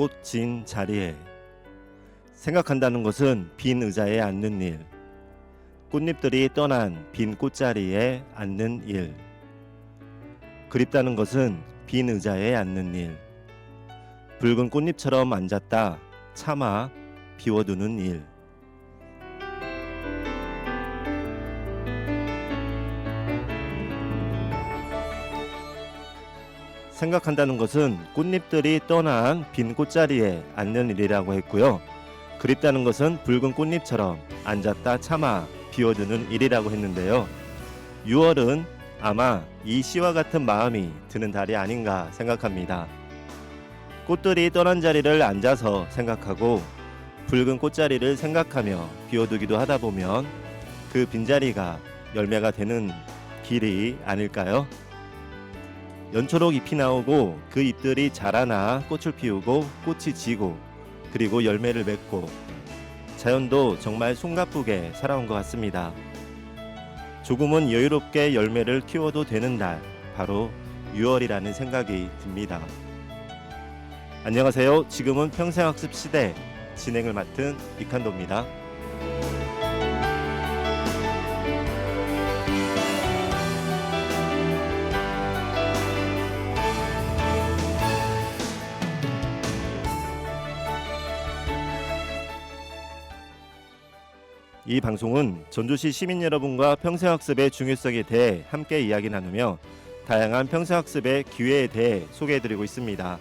꽃 진 자리에. 생각한다는 것은 빈 의자에 앉는 일, 꽃잎들이 떠난 빈 꽃자리에 앉는 일. 그립다는 것은 빈 의자에 앉는 일, 붉은 꽃잎처럼 앉았다 참아 비워두는 일. 생각한다는 것은 꽃잎들이 떠난 빈 꽃자리에 앉는 일이라고 했고요. 그립다는 것은 붉은 꽃잎처럼 앉았다 참아 비워두는 일이라고 했는데요. 6월은 아마 이 시와 같은 마음이 드는 달이 아닌가 생각합니다. 꽃들이 떠난 자리를 앉아서 생각하고 붉은 꽃자리를 생각하며 비워두기도 하다 보면 그 빈자리가 열매가 되는 길이 아닐까요? 연초록 잎이 나오고 그 잎들이 자라나 꽃을 피우고 꽃이 지고 그리고 열매를 맺고, 자연도 정말 숨가쁘게 살아온 것 같습니다. 조금은 여유롭게 열매를 키워도 되는 달, 바로 6월이라는 생각이 듭니다. 안녕하세요. 지금은 평생학습 시대 진행을 맡은 이칸도입니다. 이 방송은 전주시 시민 여러분과 평생학습의 중요성에 대해 함께 이야기 나누며 다양한 평생학습의 기회에 대해 소개해드리고 있습니다.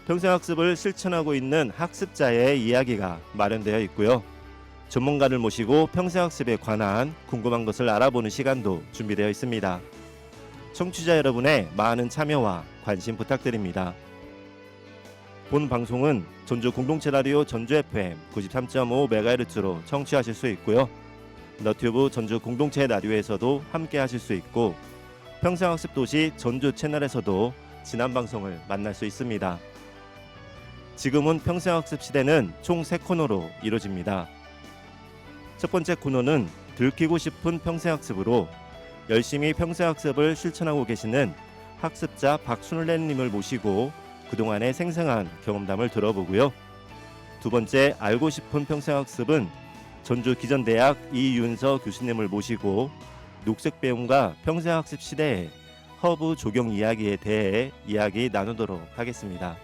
평생학습을 실천하고 있는 학습자의 이야기가 마련되어 있고요. 전문가를 모시고 평생학습에 관한 궁금한 것을 알아보는 시간도 준비되어 있습니다. 청취자 여러분의 많은 참여와 관심 부탁드립니다. 본 방송은 전주 공동체 라디오 전주 FM 93.5MHz로 청취하실 수 있고요. 너튜브 전주 공동체 라디오에서도 함께 하실 수 있고, 평생학습 도시 전주 채널에서도 지난 방송을 만날 수 있습니다. 지금은 평생학습 시대는 총 3코너로 이루어집니다. 첫 번째 코너는 들키고 싶은 평생학습으로 열심히 평생학습을 실천하고 계시는 학습자 박순래님을 모시고 그동안의 생생한 경험담을 들어보고요. 두 번째 알고 싶은 평생학습은 전주 기전대학 이윤서 교수님을 모시고 녹색 배움과 평생학습 시대의 허브 적용 이야기에 대해 이야기 나누도록 하겠습니다.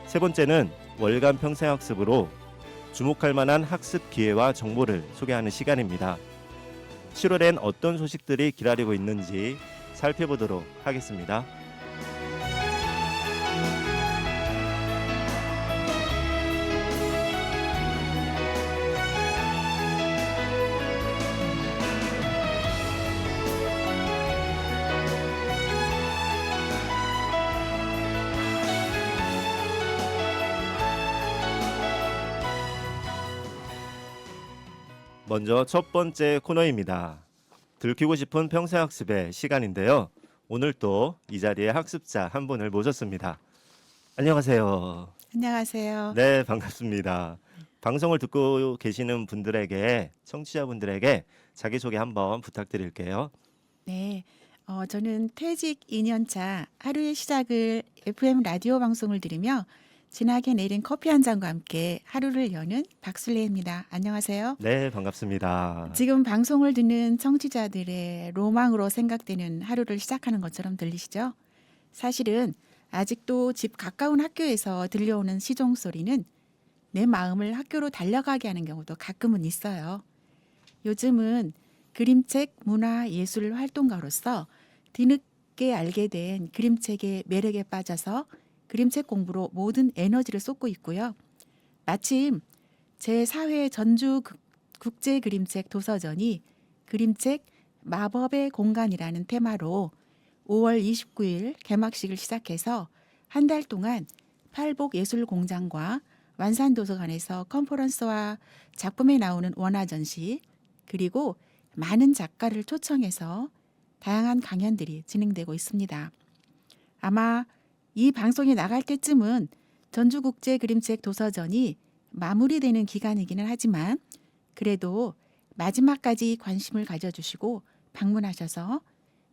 세 번째는 월간 평생학습으로 주목할 만한 학습 기회와 정보를 소개하는 시간입니다. 7월엔 어떤 소식들이 기다리고 있는지 살펴보도록 하겠습니다. 먼저 첫 번째 코너입니다. 들키고 싶은 평생학습의 시간인데요. 오늘 또 이 자리에 학습자 한 분을 모셨습니다. 안녕하세요. 안녕하세요. 네, 반갑습니다. 방송을 듣고 계시는 분들에게, 청취자분들에게 자기소개 한번 부탁드릴게요. 네, 저는 퇴직 2년차 하루의 시작을 FM 라디오 방송을 들으며 진하게 내린 커피 한 잔과 함께 하루를 여는 박순래입니다. 안녕하세요. 네, 반갑습니다. 지금 방송을 듣는 청취자들의 로망으로 생각되는 하루를 시작하는 것처럼 들리시죠? 사실은 아직도 집 가까운 학교에서 들려오는 시종 소리는 내 마음을 학교로 달려가게 하는 경우도 가끔은 있어요. 요즘은 그림책 문화 예술 활동가로서 뒤늦게 알게 된 그림책의 매력에 빠져서 그림책 공부로 모든 에너지를 쏟고 있고요. 마침 제4회 전주 국제그림책 도서전이 그림책 마법의 공간이라는 테마로 5월 29일 개막식을 시작해서 한 달 동안 팔복예술공장과 완산도서관에서 컨퍼런스와 작품에 나오는 원화전시, 그리고 많은 작가를 초청해서 다양한 강연들이 진행되고 있습니다. 아마 이 방송이 나갈 때쯤은 전주국제그림책 도서전이 마무리되는 기간이기는 하지만 그래도 마지막까지 관심을 가져주시고 방문하셔서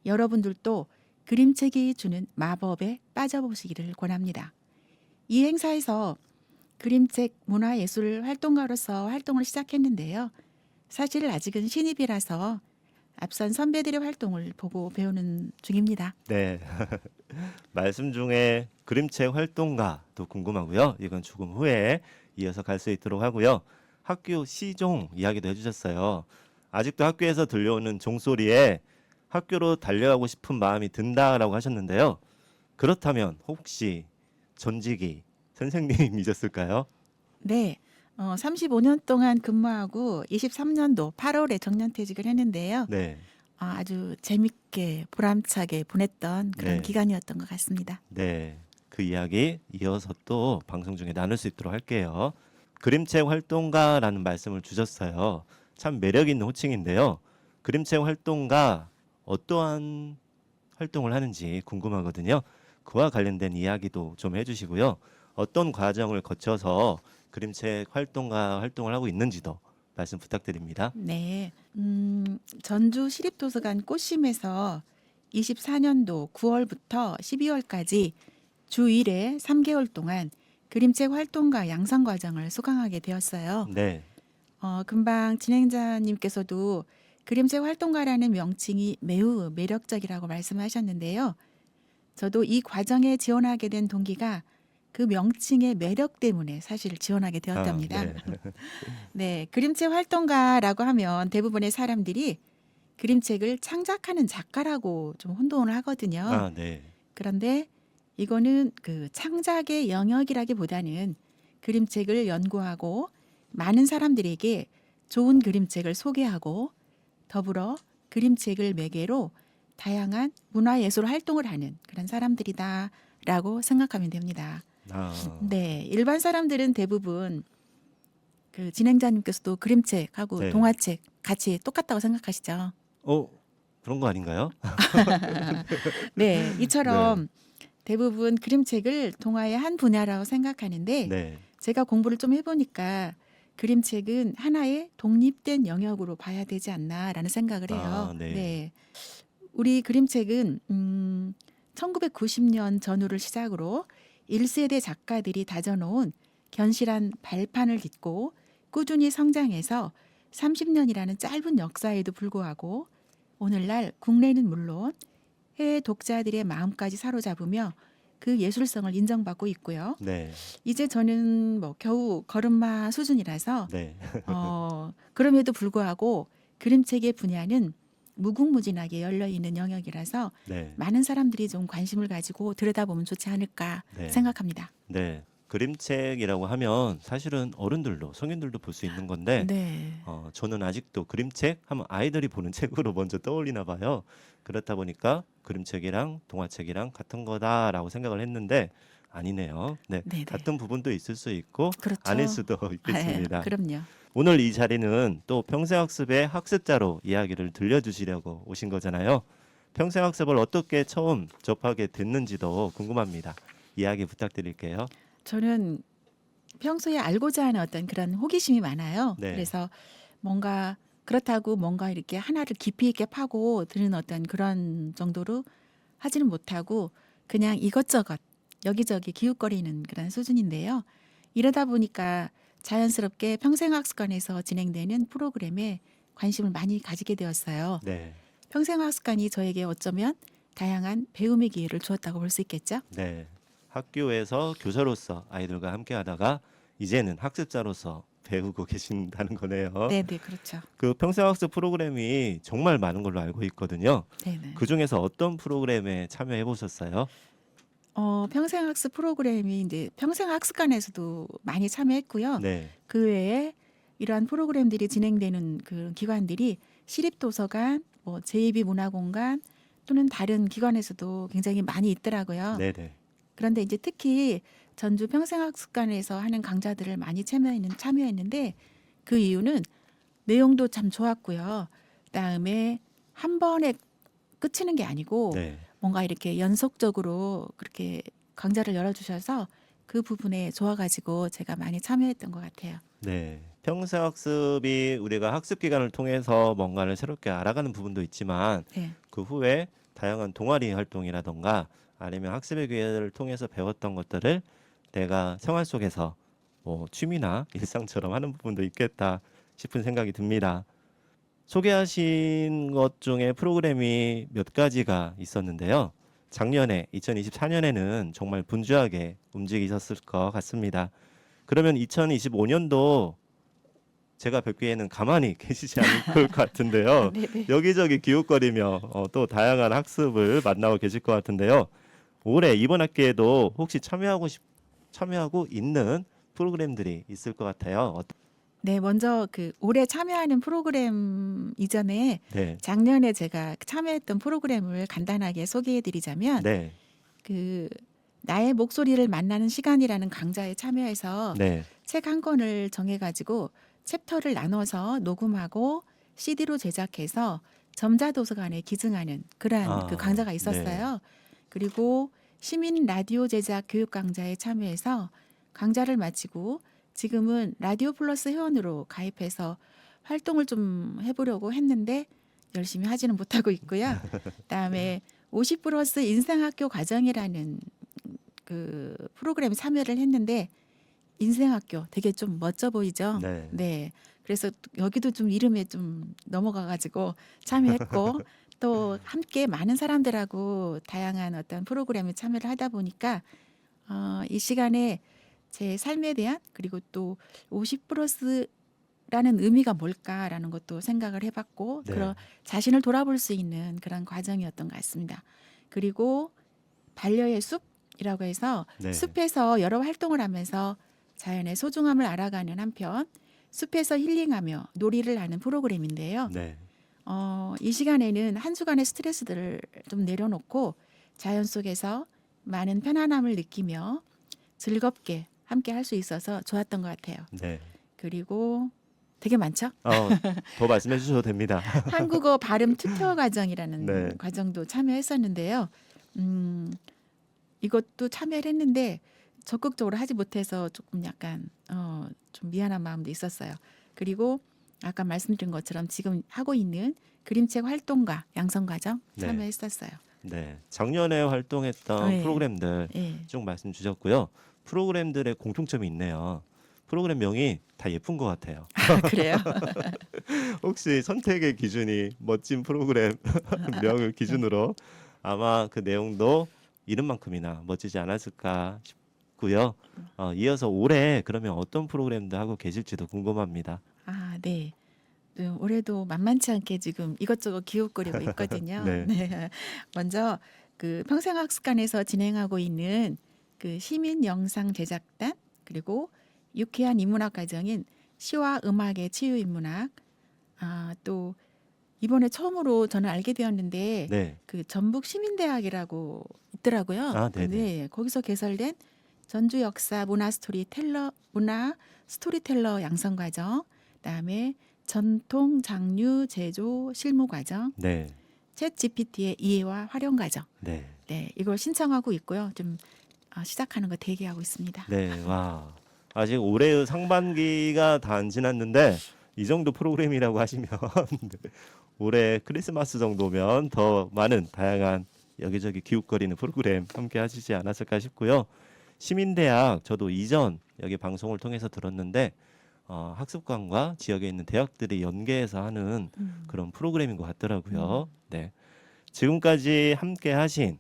여러분들도 그림책이 주는 마법에 빠져보시기를 권합니다. 이 행사에서 그림책 문화예술 활동가로서 활동을 시작했는데요. 사실 아직은 신입이라서 앞선 선배들의 활동을 보고 배우는 중입니다. 네. 말씀 중에 그림책 활동가도 궁금하고요. 이건 조금 후에 이어서 갈 수 있도록 하고요. 학교 시종 이야기도 해주셨어요. 아직도 학교에서 들려오는 종소리에 학교로 달려가고 싶은 마음이 든다라고 하셨는데요. 그렇다면 혹시 전직이 선생님이셨을까요? 네. 35년 동안 근무하고 23년도 8월에 정년퇴직을 했는데요. 네. 아주 재밌게 보람차게 보냈던 그런 네. 기간이었던 것 같습니다. 네. 그 이야기 이어서 또 방송 중에 나눌 수 있도록 할게요. 그림책 활동가라는 말씀을 주셨어요. 참 매력 있는 호칭인데요. 그림책 활동가 어떠한 활동을 하는지 궁금하거든요. 그와 관련된 이야기도 좀 해주시고요. 어떤 과정을 거쳐서 그림책 활동가 활동을 하고 있는지도 말씀 부탁드립니다. 네. 전주 시립도서관 꽃심에서 24년도 9월부터 12월까지 주 1회 3개월 동안 그림책 활동가 양성 과정을 수강하게 되었어요. 네. 금방 진행자님께서도 그림책 활동가라는 명칭이 매우 매력적이라고 말씀하셨는데요. 저도 이 과정에 지원하게 된 동기가 그 명칭의 매력 때문에 사실 지원하게 되었답니다. 네. 네, 그림책 활동가라고 하면 대부분의 사람들이 그림책을 창작하는 작가라고 좀 혼동을 하거든요. 네. 그런데 이거는 그 창작의 영역이라기보다는 그림책을 연구하고 많은 사람들에게 좋은 그림책을 소개하고 더불어 그림책을 매개로 다양한 문화예술 활동을 하는 그런 사람들이다라고 생각하면 됩니다. 네, 일반 사람들은 대부분 그 진행자님께서도 그림책하고 네. 동화책 같이 똑같다고 생각하시죠? 그런 거 아닌가요? 네, 이처럼 대부분 그림책을 동화의 한 분야라고 생각하는데 네. 제가 공부를 좀 해보니까 그림책은 하나의 독립된 영역으로 봐야 되지 않나라는 생각을 해요. 네. 우리 그림책은 1990년 전후를 시작으로 1세대 작가들이 다져놓은 견실한 발판을 딛고 꾸준히 성장해서 30년이라는 짧은 역사에도 불구하고 오늘날 국내는 물론 해외 독자들의 마음까지 사로잡으며 그 예술성을 인정받고 있고요. 네. 이제 저는 뭐 겨우 걸음마 수준이라서 네. 그럼에도 불구하고 그림책의 분야는 무궁무진하게 열려 있는 영역이라서 네. 많은 사람들이 좀 관심을 가지고 들여다보면 좋지 않을까 네. 생각합니다. 네. 그림책이라고 하면 사실은 어른들도 성인들도 볼 수 있는 건데 네. 저는 아직도 그림책 하면 아이들이 보는 책으로 먼저 떠올리나 봐요. 그렇다 보니까 그림책이랑 동화책이랑 같은 거다라고 생각을 했는데 아니네요. 네. 네네. 같은 부분도 있을 수 있고 그렇죠. 아닐 수도 있겠습니다. 그럼요. 오늘 이 자리는 또 평생학습의 학습자로 이야기를 들려주시려고 오신 거잖아요. 평생학습을 어떻게 처음 접하게 됐는지도 궁금합니다. 이야기 부탁드릴게요. 저는 평소에 알고자 하는 어떤 그런 호기심이 많아요. 네. 그래서 뭔가 그렇다고 뭔가 이렇게 하나를 깊이 있게 파고 드는 어떤 그런 정도로 하지는 못하고 그냥 이것저것 여기저기 기웃거리는 그런 수준인데요. 이러다 보니까 자연스럽게 평생학습관에서 진행되는 프로그램에 관심을 많이 가지게 되었어요. 네. 평생학습관이 저에게 어쩌면 다양한 배움의 기회를 주었다고 볼 수 있겠죠. 네. 학교에서 교사로서 아이들과 함께 하다가 이제는 학습자로서 배우고 계신다는 거네요. 네, 그렇죠. 그 평생학습 프로그램이 정말 많은 걸로 알고 있거든요. 네. 그 중에서 어떤 프로그램에 참여해 보셨어요? 평생학습 프로그램이 이제 평생학습관에서도 많이 참여했고요. 네. 그 외에 이러한 프로그램들이 진행되는 그 기관들이 시립도서관, 뭐 제2비문화공간 또는 다른 기관에서도 굉장히 많이 있더라고요. 네네. 그런데 이제 특히 전주 평생학습관에서 하는 강좌들을 많이 참여했는데 그 이유는 내용도 참 좋았고요. 그다음에 한 번에 끝이는 게 아니고 네. 뭔가 이렇게 연속적으로 그렇게 강좌를 열어주셔서 그 부분에 좋아가지고 제가 많이 참여했던 것 같아요. 네. 평생학습이 우리가 학습 기간을 통해서 뭔가를 새롭게 알아가는 부분도 있지만 네. 그 후에 다양한 동아리 활동이라던가 아니면 학습의 기회를 통해서 배웠던 것들을 내가 생활 속에서 뭐 취미나 일상처럼 하는 부분도 있겠다 싶은 생각이 듭니다. 소개하신 것 중에 프로그램이 몇 가지가 있었는데요. 작년에 2024년에는 정말 분주하게 움직이셨을 것 같습니다. 그러면 2025년도 제가 뵙기에는 가만히 계시지 않을 것 같은데요. 네네. 여기저기 기웃거리며 또 다양한 학습을 만나고 계실 것 같은데요. 올해 이번 학기에도 혹시 참여하고 있는 프로그램들이 있을 것 같아요. 네, 먼저 그 올해 참여하는 프로그램 이전에 네, 작년에 제가 참여했던 프로그램을 간단하게 소개해 드리자면 네, 그 나의 목소리를 만나는 시간이라는 강좌에 참여해서 네. 책 한 권을 정해 가지고 챕터를 나눠서 녹음하고 CD로 제작해서 점자도서관에 기증하는 그러한 그 강좌가 네, 있었어요. 그리고 시민 라디오 제작 교육 강좌에 참여해서 강좌를 마치고 지금은 라디오 플러스 회원으로 가입해서 활동을 좀 해보려고 했는데 열심히 하지는 못하고 있고요. 그다음에 50 플러스 인생학교 과정이라는 그 프로그램에 참여를 했는데 인생학교 되게 좀 멋져 보이죠? 네, 네. 그래서 여기도 좀 이름에 좀 넘어가 가지고 참여했고 또 함께 많은 사람들하고 다양한 어떤 프로그램에 참여를 하다 보니까 이 시간에 제 삶에 대한 그리고 또 50 플러스라는 의미가 뭘까라는 것도 생각을 해봤고 네, 그런 자신을 돌아볼 수 있는 그런 과정이었던 것 같습니다. 그리고 반려의 숲이라고 해서 네, 숲에서 여러 활동을 하면서 자연의 소중함을 알아가는 한편 숲에서 힐링하며 놀이를 하는 프로그램인데요. 네, 이 시간에는 한 주간의 스트레스들을 좀 내려놓고 자연 속에서 많은 편안함을 느끼며 즐겁게 함께 할 수 있어서 좋았던 것 같아요. 네. 그리고 되게 많죠? 더 말씀해 주셔도 됩니다. 한국어 발음 튜터 과정이라는 네, 과정도 참여했었는데요. 음, 이것도 참여를 했는데 적극적으로 하지 못해서 조금 약간 좀 미안한 마음도 있었어요. 그리고 아까 말씀드린 것처럼 지금 하고 있는 그림책 활동가 양성 과정 네, 참여했었어요. 네. 작년에 활동했던 예, 프로그램들 예. 쭉 말씀 주셨고요. 프로그램들의 공통점이 있네요. 프로그램 명이 다 예쁜 것 같아요. 아, 그래요? 혹시 선택의 기준이 멋진 프로그램 명을 기준으로 아마 그 내용도 이름만큼이나 멋지지 않았을까 싶고요. 이어서 올해 그러면 어떤 프로그램도 하고 계실지도 궁금합니다. 아, 네. 올해도 만만치 않게 지금 이것저것 기웃거리고 있거든요. 네, 네. 먼저 그 평생학습관에서 진행하고 있는 그 시민 영상 제작단 그리고 유쾌한 인문학 과정인 시와 음악의 치유 인문학 또 이번에 처음으로 저는 알게 되었는데 네, 그 전북 시민대학이라고 있더라고요. 네네, 근데 거기서 개설된 전주 역사 문화 스토리텔러 양성 과정, 그다음에 전통 장류 제조 실무 과정, 네, 챗 GPT의 이해와 활용 과정. 네, 네, 이걸 신청하고 있고요. 좀 시작하는 거 대기하고 있습니다. 네. 와, 아직 올해의 상반기가 다 안 지났는데 이 정도 프로그램이라고 하시면 올해 크리스마스 정도면 더 많은 다양한 여기저기 기웃거리는 프로그램 함께 하시지 않았을까 싶고요. 시민대학 저도 이전 여기 방송을 통해서 들었는데 학습관과 지역에 있는 대학들이 연계해서 하는 음, 그런 프로그램인 것 같더라고요. 음, 네. 지금까지 함께 하신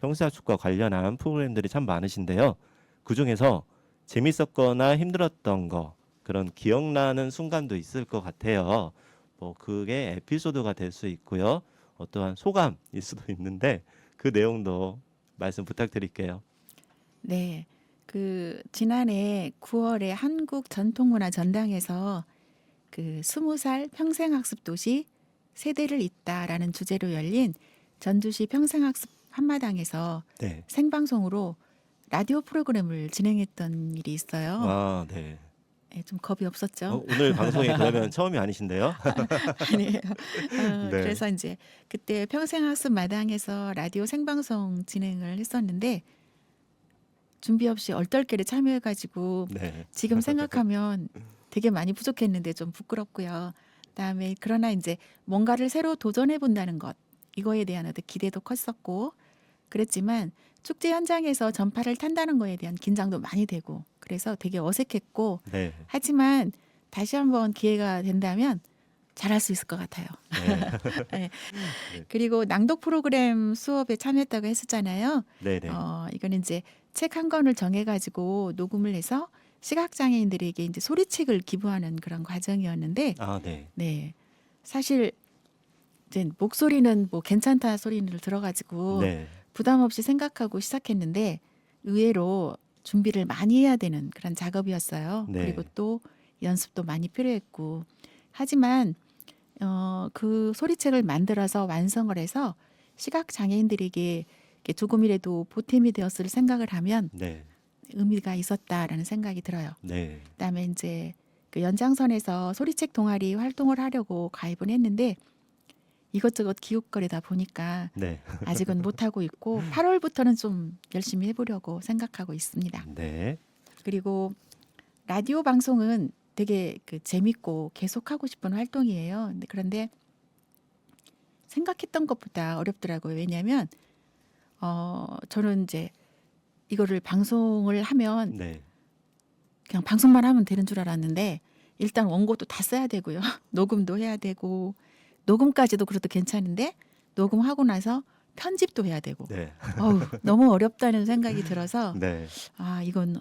평사학습과 관련한 프로그램들이 참 많으신데요. 그중에서 재밌었거나 힘들었던 거 그런 기억나는 순간도 있을 것 같아요. 뭐 그게 에피소드가 될 수 있고요. 어떠한 소감일 수도 있는데 그 내용도 말씀 부탁드릴게요. 네. 그 지난해 9월에 한국 전통문화 전당에서 그 20살 평생학습 도시 세대를 잇다라는 주제로 열린 전주시 평생학습 한마당에서 네. 생방송으로 라디오 프로그램을 진행했던 일이 있어요. 네. 예, 좀 겁이 없었죠. 오늘 방송이 그러면 처음이 아니신데요? 아니에요. 네. 그래서 이제 그때 평생학습 마당에서 라디오 생방송 진행을 했었는데 준비 없이 얼떨결에 참여해가지고 네. 지금 생각하면 되게 많이 부족했는데 좀 부끄럽고요. 그다음에 그러나 이제 뭔가를 새로 도전해 본다는 것 이거에 대한 어떤 기대도 컸었고 그랬지만 축제 현장에서 전파를 탄다는 거에 대한 긴장도 많이 되고 그래서 되게 어색했고 네. 하지만 다시 한번 기회가 된다면 잘할 수 있을 것 같아요. 네. 네. 그리고 낭독 프로그램 수업에 참여했다고 했었잖아요. 네네. 이거는 이제 책 한 권을 정해가지고 녹음을 해서 시각장애인들에게 이제 소리책을 기부하는 그런 과정이었는데, 아, 네. 네. 사실 이제 목소리는 뭐 괜찮다 소리를 들어가지고 네. 부담 없이 생각하고 시작했는데 의외로 준비를 많이 해야 되는 그런 작업이었어요. 그리고 네. 또 연습도 많이 필요했고 하지만 그 소리책을 만들어서 완성을 해서 시각 장애인들에게 이렇게 조금이라도 보탬이 되었을 생각을 하면 네. 의미가 있었다라는 생각이 들어요. 네. 그다음에 이제 그 연장선에서 소리책 동아리 활동을 하려고 가입은 했는데 이것저것 기웃거리다 보니까 네. 아직은 못하고 있고 8월부터는 좀 열심히 해보려고 생각하고 있습니다. 네. 그리고 라디오 방송은 되게 그 재밌고 계속하고 싶은 활동이에요. 그런데 생각했던 것보다 어렵더라고요. 왜냐하면 저는 이제 이거를 방송을 하면 네. 그냥 방송만 하면 되는 줄 알았는데 일단 원고도 다 써야 되고요. 녹음도 해야 되고 녹음까지도 그래도 괜찮은데 녹음하고 나서 편집도 해야 되고 네. 너무 어렵다는 생각이 들어서 네. 이거는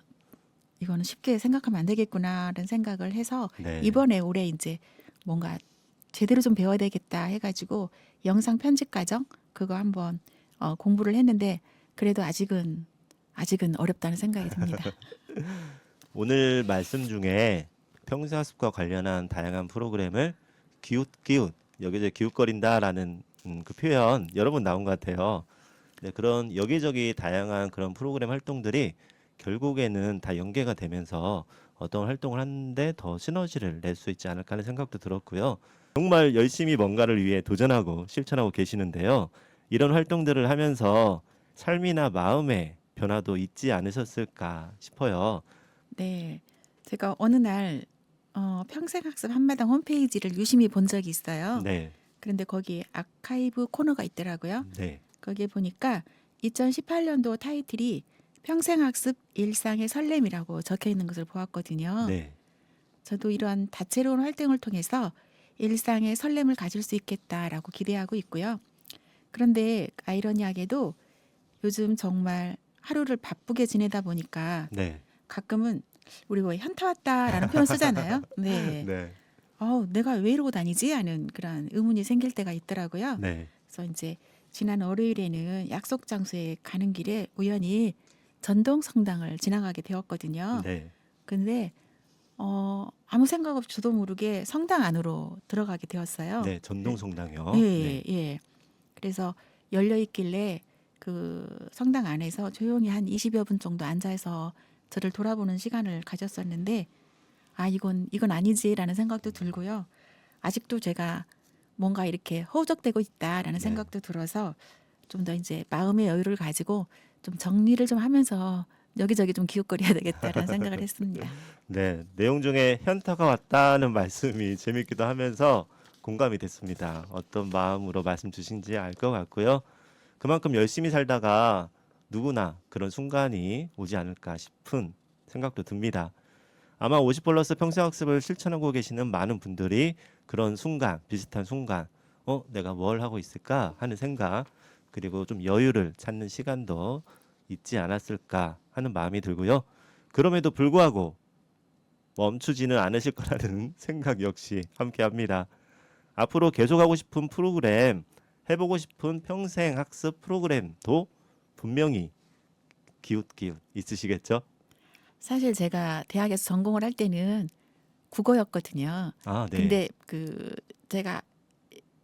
쉽게 생각하면 안 되겠구나라는 생각을 해서 네. 이번에 올해 이제 뭔가 제대로 좀 배워야 되겠다 해가지고 영상 편집 과정 그거 한번 공부를 했는데 그래도 아직은 어렵다는 생각이 듭니다. 오늘 말씀 중에 평생학습과 관련한 다양한 프로그램을 기웃기웃 여기저기 기웃거린다라는 그 표현 여러 번 나온 것 같아요. 네, 그런 여기저기 다양한 그런 프로그램 활동들이 결국에는 다 연계가 되면서 어떤 활동을 하는데 더 시너지를 낼 수 있지 않을까 하는 생각도 들었고요. 정말 열심히 뭔가를 위해 도전하고 실천하고 계시는데요. 이런 활동들을 하면서 삶이나 마음의 변화도 있지 않으셨을까 싶어요. 네, 제가 어느 날 평생학습 한마당 홈페이지를 유심히 본 적이 있어요. 네, 그런데 거기에 아카이브 코너가 있더라고요. 네, 거기에 보니까 2018년도 타이틀이 평생학습 일상의 설렘이라고 적혀 있는 것을 보았거든요. 네, 저도 이러한 다채로운 활동을 통해서 일상의 설렘을 가질 수 있겠다라고 기대하고 있고요. 그런데 아이러니하게도 요즘 정말 하루를 바쁘게 지내다 보니까 네, 가끔은 우리 왜 현타 왔다라는 표현 쓰잖아요. 네. 네, 내가 왜 이러고 다니지? 하는 그런 의문이 생길 때가 있더라고요. 네, 그래서 이제 지난 월요일에는 약속 장소에 가는 길에 우연히 전동 성당을 지나가게 되었거든요. 네, 근데 아무 생각 없이 저도 모르게 성당 안으로 들어가게 되었어요. 네, 전동성당이요. 네, 예, 예. 그래서 열려 있길래 그 성당 안에서 조용히 한 20여 분 정도 앉아서 저를 돌아보는 시간을 가졌었는데 이건 아니지라는 생각도 들고요. 아직도 제가 뭔가 이렇게 허우적대고 있다라는 네. 생각도 들어서 좀 더 이제 마음의 여유를 가지고 좀 정리를 좀 하면서 여기저기 좀 기웃거려야 되겠다라는 생각을 했습니다. 네, 내용 중에 현타가 왔다는 말씀이 재밌기도 하면서 공감이 됐습니다. 어떤 마음으로 말씀 주신지 알 것 같고요. 그만큼 열심히 살다가 누구나 그런 순간이 오지 않을까 싶은 생각도 듭니다. 아마 50 플러스 평생학습을 실천하고 계시는 많은 분들이 그런 순간, 비슷한 순간, 내가 뭘 하고 있을까 하는 생각, 그리고 좀 여유를 찾는 시간도 있지 않았을까 하는 마음이 들고요. 그럼에도 불구하고 멈추지는 않으실 거라는 생각 역시 함께 합니다. 앞으로 계속하고 싶은 프로그램, 해보고 싶은 평생 학습 프로그램도 분명히 기웃기웃 있으시겠죠? 사실 제가 대학에서 전공을 할 때는 국어였거든요. 아, 네. 근데 제가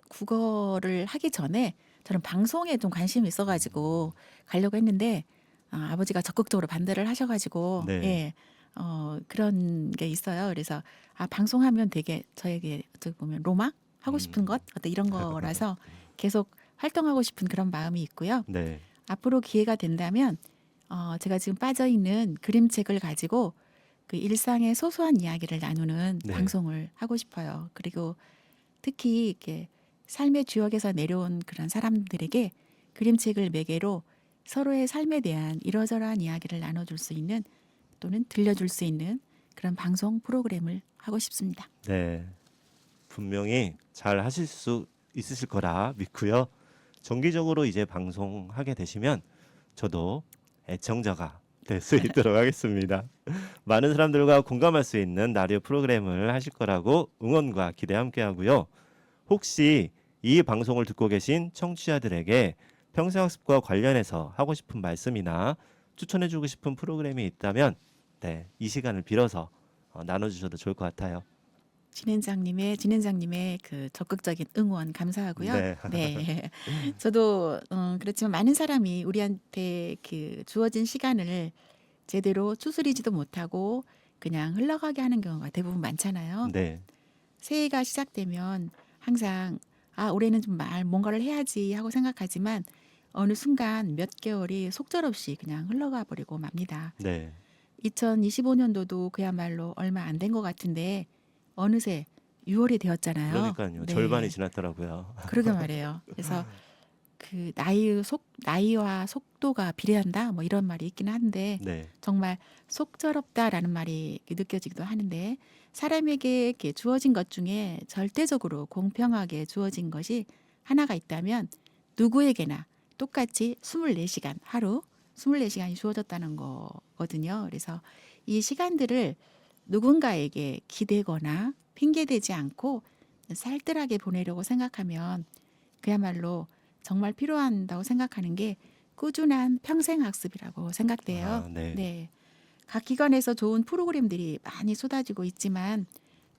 국어를 하기 전에 저는 방송에 좀 관심이 있어가지고 가려고 했는데 아버지가 적극적으로 반대를 하셔가지고 네. 예, 그런 게 있어요. 그래서 방송하면 되게 저에게 어떻게 보면 로망 하고 싶은 것 어떤 이런 거라서 계속 활동하고 싶은 그런 마음이 있고요. 네. 앞으로 기회가 된다면 제가 지금 빠져 있는 그림책을 가지고 그 일상의 소소한 이야기를 나누는 네. 방송을 하고 싶어요. 그리고 특히 이렇게 삶의 주역에서 내려온 그런 사람들에게 그림책을 매개로 서로의 삶에 대한 이러저러한 이야기를 나눠줄 수 있는 또는 들려줄 수 있는 그런 방송 프로그램을 하고 싶습니다. 네, 분명히 잘 하실 수 있으실 거라 믿고요. 정기적으로 이제 방송하게 되시면 저도 애청자가 될 수 있도록 하겠습니다. 많은 사람들과 공감할 수 있는 라디오 프로그램을 하실 거라고 응원과 기대 함께 하고요. 혹시 이 방송을 듣고 계신 청취자들에게 평생학습과 관련해서 하고 싶은 말씀이나 추천해주고 싶은 프로그램이 있다면 네, 이 시간을 빌어서 나눠주셔도 좋을 것 같아요. 진행장님의 그 적극적인 응원 감사하고요. 네, 네, 저도 그렇지만 많은 사람이 우리한테 그 주어진 시간을 제대로 추스리지도 못하고 그냥 흘러가게 하는 경우가 대부분 많잖아요. 네, 새해가 시작되면 항상 올해는 좀 뭔가를 해야지 하고 생각하지만 어느 순간 몇 개월이 속절없이 그냥 흘러가 버리고 맙니다. 네, 2025년도도 그야말로 얼마 안 된 것 같은데 어느새 6월이 되었잖아요. 그러니까요. 절반이 네, 지났더라고요. 그러게 말이에요. 그래서 그 나이와 속도가 비례한다 뭐 이런 말이 있긴 한데 네, 정말 속절없다라는 말이 느껴지기도 하는데 사람에게 이렇게 주어진 것 중에 절대적으로 공평하게 주어진 것이 하나가 있다면 누구에게나 똑같이 24시간 하루 24시간이 주어졌다는 거거든요. 그래서 이 시간들을 누군가에게 기대거나 핑계대지 않고 살뜰하게 보내려고 생각하면 그야말로 정말 필요한다고 생각하는 게 꾸준한 평생 학습이라고 생각돼요. 네, 네. 각 기관에서 좋은 프로그램들이 많이 쏟아지고 있지만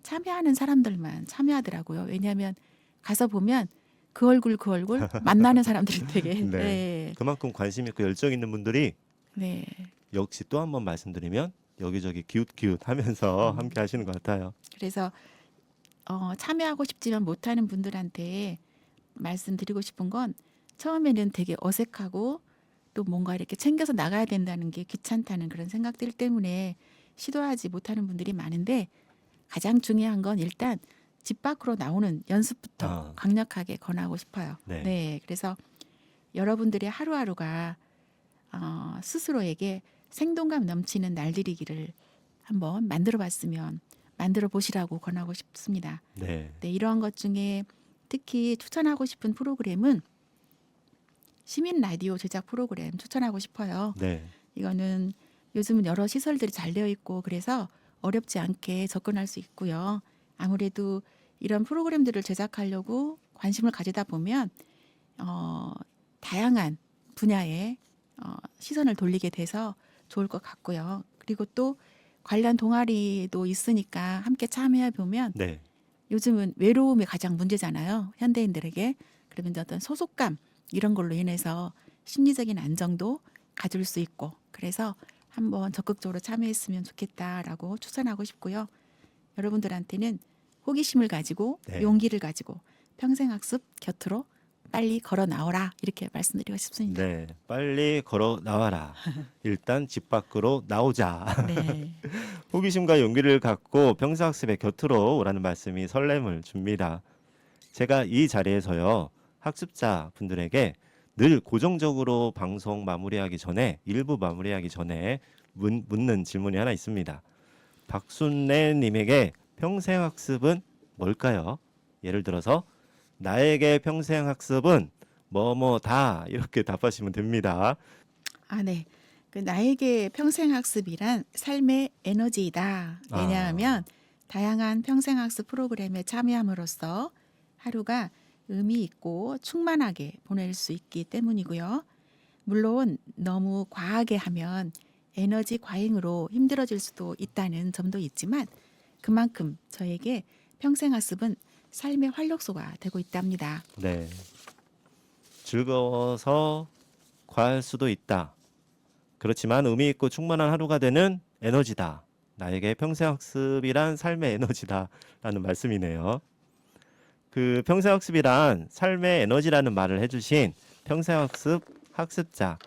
참여하는 사람들만 참여하더라고요. 왜냐하면 가서 보면 그 얼굴 만나는 사람들이 되게 네. 네. 그만큼 관심 있고 열정 있는 분들이 네. 역시 또 한 번 말씀드리면 여기저기 기웃기웃하면서 함께 하시는 것 같아요. 그래서 참여하고 싶지만 못하는 분들한테 말씀드리고 싶은 건 처음에는 되게 어색하고 또 뭔가 이렇게 챙겨서 나가야 된다는 게 귀찮다는 그런 생각들 때문에 시도하지 못하는 분들이 많은데 가장 중요한 건 일단 집 밖으로 나오는 연습부터 강력하게 권하고 싶어요. 네. 네, 그래서 여러분들의 하루하루가 스스로에게 생동감 넘치는 날들이기를 한번 만들어 보시라고 권하고 싶습니다. 네, 네, 이러한 것 중에 특히 추천하고 싶은 프로그램은 시민 라디오 제작 프로그램 추천하고 싶어요. 네, 이거는 요즘은 여러 시설들이 잘 되어 있고 그래서 어렵지 않게 접근할 수 있고요. 아무래도 이런 프로그램들을 제작하려고 관심을 가지다 보면 다양한 분야에 시선을 돌리게 돼서 좋을 것 같고요. 그리고 또 관련 동아리도 있으니까 함께 참여해 보면 네, 요즘은 외로움이 가장 문제잖아요. 현대인들에게. 그러면 어떤 소속감 이런 걸로 인해서 심리적인 안정도 가질 수 있고 그래서 한번 적극적으로 참여했으면 좋겠다라고 추천하고 싶고요. 여러분들한테는 호기심을 가지고 네. 용기를 가지고 평생학습 곁으로 빨리 걸어 나오라 이렇게 말씀드리고 싶습니다. 네, 빨리 걸어 나와라. 일단 집 밖으로 나오자. 네. 호기심과 용기를 갖고 평생학습의 곁으로 오라는 말씀이 설렘을 줍니다. 제가 이 자리에서요, 학습자 분들에게 늘 고정적으로 방송 마무리하기 전에, 일부 마무리하기 전에 묻는 질문이 하나 있습니다. 박순례 님에게 평생학습은 뭘까요? 예를 들어서 나에게 평생학습은 뭐뭐다 이렇게 답하시면 됩니다. 네. 그 나에게 평생학습이란 삶의 에너지이다. 왜냐하면 다양한 평생학습 프로그램에 참여함으로써 하루가 의미 있고 충만하게 보낼 수 있기 때문이고요. 물론 너무 과하게 하면 에너지 과잉으로 힘들어질 수도 있다는 점도 있지만 그만큼 저에게 평생학습은 삶의 활력소가 되고 있답니다. 네, 즐거워서 과할 수도 있다. 그렇지만 의미 있고 충만한 하루가 되는 에너지다. 나에게 평생학습이란 삶의 에너지다라는 말씀이네요. 그 평생학습이란 삶의 에너지라는 말을 해주신 평생학습 학습자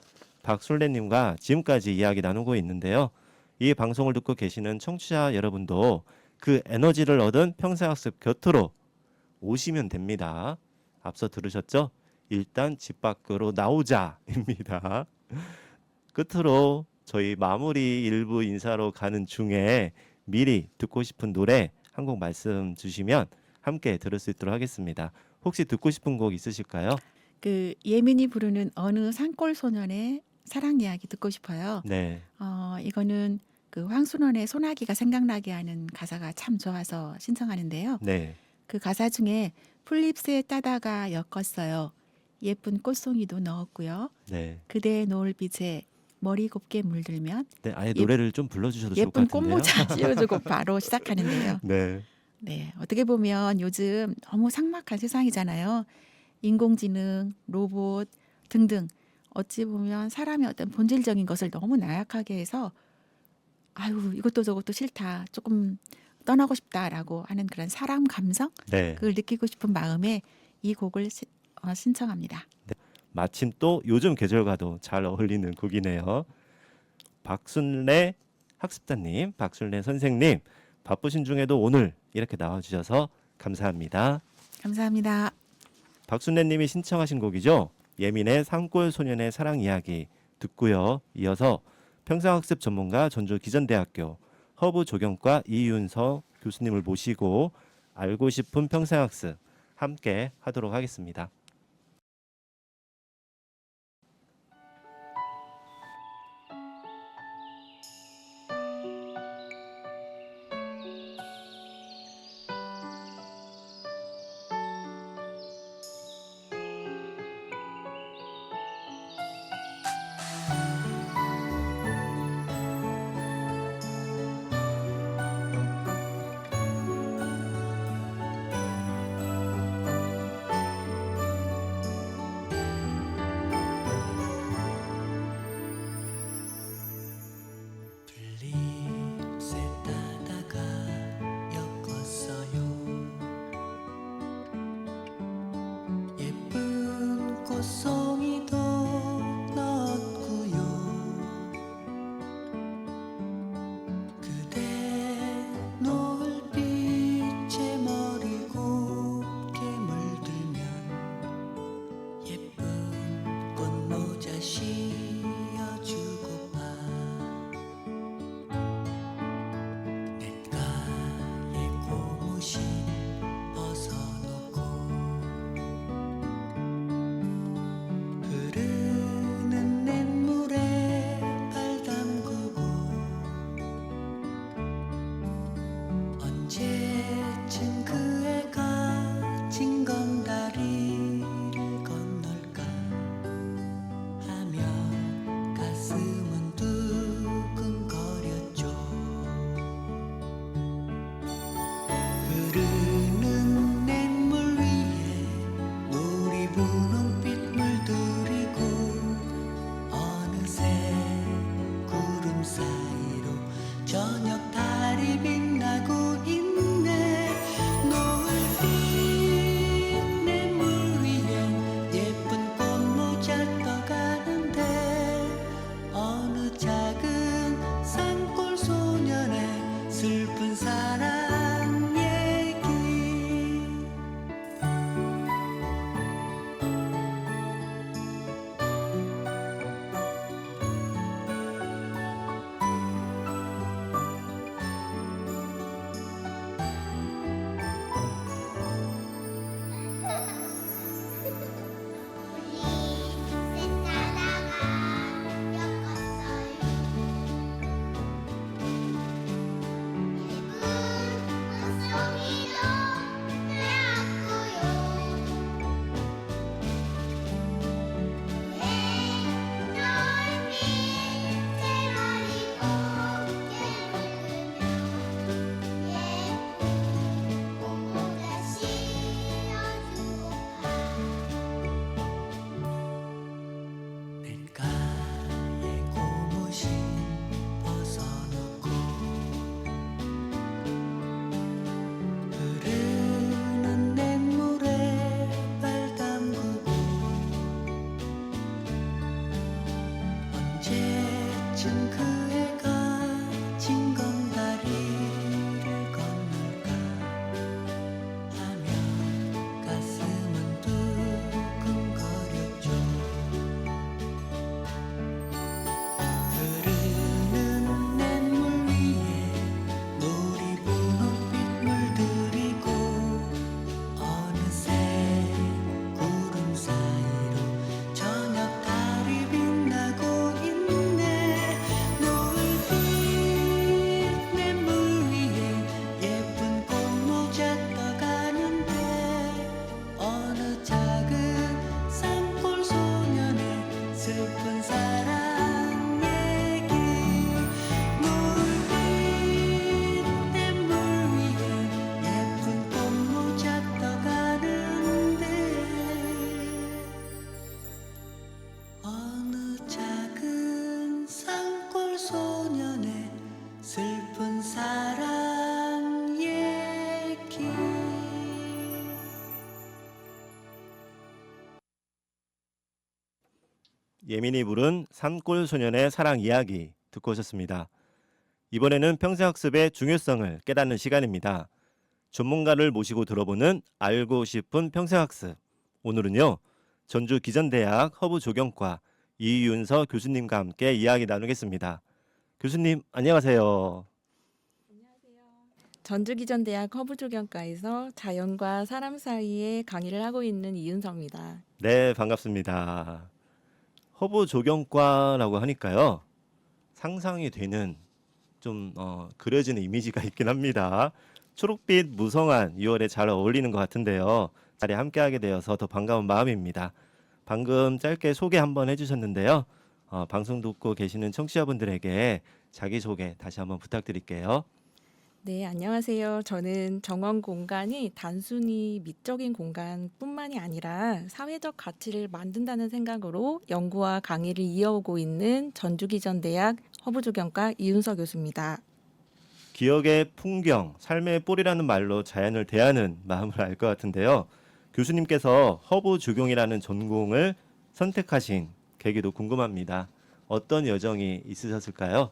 박술래님과 지금까지 이야기 나누고 있는데요. 이 방송을 듣고 계시는 청취자 여러분도 그 에너지를 얻은 평생학습 곁으로 오시면 됩니다. 앞서 들으셨죠? 일단 집 밖으로 나오자입니다. 끝으로 저희 마무리 일부 인사로 가는 중에 미리 듣고 싶은 노래 한 곡 말씀 주시면 함께 들을 수 있도록 하겠습니다. 혹시 듣고 싶은 곡 있으실까요? 그 예민이 부르는 어느 산골 소년의 사랑 이야기 듣고 싶어요. 네, 이거는 그 황순원의 소나기가 생각나게 하는 가사가 참 좋아서 신청하는데요. 네, 그 가사 중에 풀잎새 따다가 엮었어요. 예쁜 꽃송이도 넣었고요. 네. 그대의 노을빛에 머리 곱게 물들면 네, 아예 예, 노래를 좀 불러주셔도 좋을 예쁜 것 같은데요. 꽃모자 씌워주고 바로 시작하는데요. 네, 네, 어떻게 보면 요즘 너무 삭막한 세상이잖아요. 인공지능, 로봇 등등 어찌 보면 사람의 어떤 본질적인 것을 너무 나약하게 해서 아유 이것도 저것도 싫다, 조금 떠나고 싶다라고 하는 그런 사람 감성 네. 그걸 느끼고 싶은 마음에 이 곡을 신청합니다. 마침 또 요즘 계절과도 잘 어울리는 곡이네요. 박순례 학습자님, 박순례 선생님, 바쁘신 중에도 오늘 이렇게 나와주셔서 감사합니다. 감사합니다. 박순례님이 신청하신 곡이죠. 예민의 산골 소년의 사랑 이야기 듣고요. 이어서 평생학습 전문가 전주 기전대학교 허브 조경과 이윤서 교수님을 모시고 알고 싶은 평생학습 함께 하도록 하겠습니다. 풀잎새 따다가 엮었어요. 예쁜 꽃송이도 넣었고요. 그대 노을빛에 머리 곱게 물들면 예쁜 꽃모자 씌워주고파 냇가에 고무신 벗어놓고 흐르는 냇물에 발 담그고 언제쯤 그 애가 징검다리를 건널까 하며 가슴은 두근거렸죠. 흐르는 냇물 위에 우리 분홍빛 물들이고 어느새 구름 사이로 저녁 달이 빛나고 있네. 예민이 부른 산골 소년의 사랑 이야기 듣고 오셨습니다. 이번에는 평생학습의 중요성을 깨닫는 시간입니다. 전문가를 모시고 들어보는 알고 싶은 평생학습. 오늘은요, 전주 기전대학 허브조경과 이윤서 교수님과 함께 이야기 나누겠습니다. 교수님, 안녕하세요. 전주기전대학 허브조경과에서 자연과 사람 사이에 강의를 하고 있는 이윤서입니다. 네, 반갑습니다. 허브조경과라고 하니까요, 상상이 되는 좀 그려지는 이미지가 있긴 합니다. 초록빛 무성한 6월에 잘 어울리는 것 같은데요. 자리에 함께하게 되어서 더 반가운 마음입니다. 방금 짧게 소개 한번 해주셨는데요. 방송 듣고 계시는 청취자분들에게 자기소개 다시 한번 부탁드릴게요. 네, 안녕하세요. 저는 정원 공간이 단순히 미적인 공간뿐만이 아니라 사회적 가치를 만든다는 생각으로 연구와 강의를 이어오고 있는 전주기전대학 허브조경과 이윤서 교수입니다. 기억의 풍경, 삶의 뿔이라는 말로 자연을 대하는 마음을 알 것 같은데요. 교수님께서 허브조경이라는 전공을 선택하신 계기도 궁금합니다. 어떤 여정이 있으셨을까요?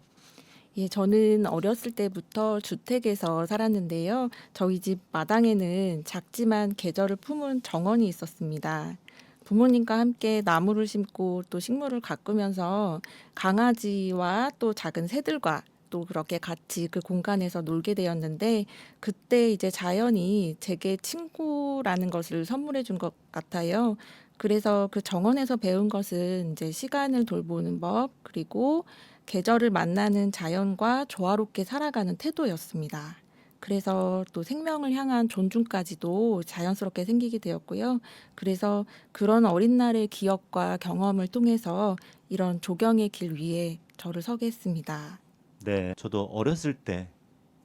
예, 저는 어렸을 때부터 주택에서 살았는데요. 저희 집 마당에는 작지만 계절을 품은 정원이 있었습니다. 부모님과 함께 나무를 심고 또 식물을 가꾸면서 강아지와 또 작은 새들과 또 그렇게 같이 그 공간에서 놀게 되었는데 그때 이제 자연이 제게 친구라는 것을 선물해 준 것 같아요. 그래서 그 정원에서 배운 것은 이제 시간을 돌보는 법 그리고 계절을 만나는 자연과 조화롭게 살아가는 태도였습니다. 그래서 또 생명을 향한 존중까지도 자연스럽게 생기게 되었고요. 그래서 그런 어린 날의 기억과 경험을 통해서 이런 조경의 길 위에 저를 서게 했습니다. 네, 저도 어렸을 때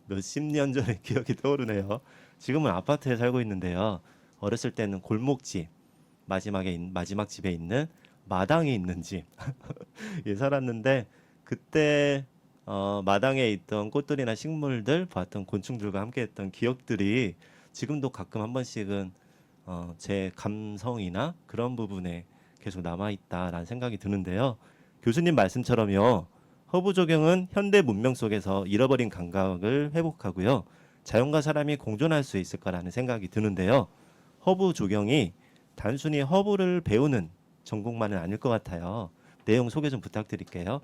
몇십 년 전의 기억이 떠오르네요. 지금은 아파트에 살고 있는데요. 어렸을 때는 골목집, 마지막 집에 있는 마당이 있는 집 예, 살았는데 그때 마당에 있던 꽃들이나 식물들, 봤던 곤충들과 함께했던 기억들이 지금도 가끔 한 번씩은 제 감성이나 그런 부분에 계속 남아있다라는 생각이 드는데요. 교수님 말씀처럼요. 허브 조경은 현대 문명 속에서 잃어버린 감각을 회복하고요. 자연과 사람이 공존할 수 있을 거라는 생각이 드는데요. 허브 조경이 단순히 허브를 배우는 전공만은 아닐 것 같아요. 내용 소개 좀 부탁드릴게요.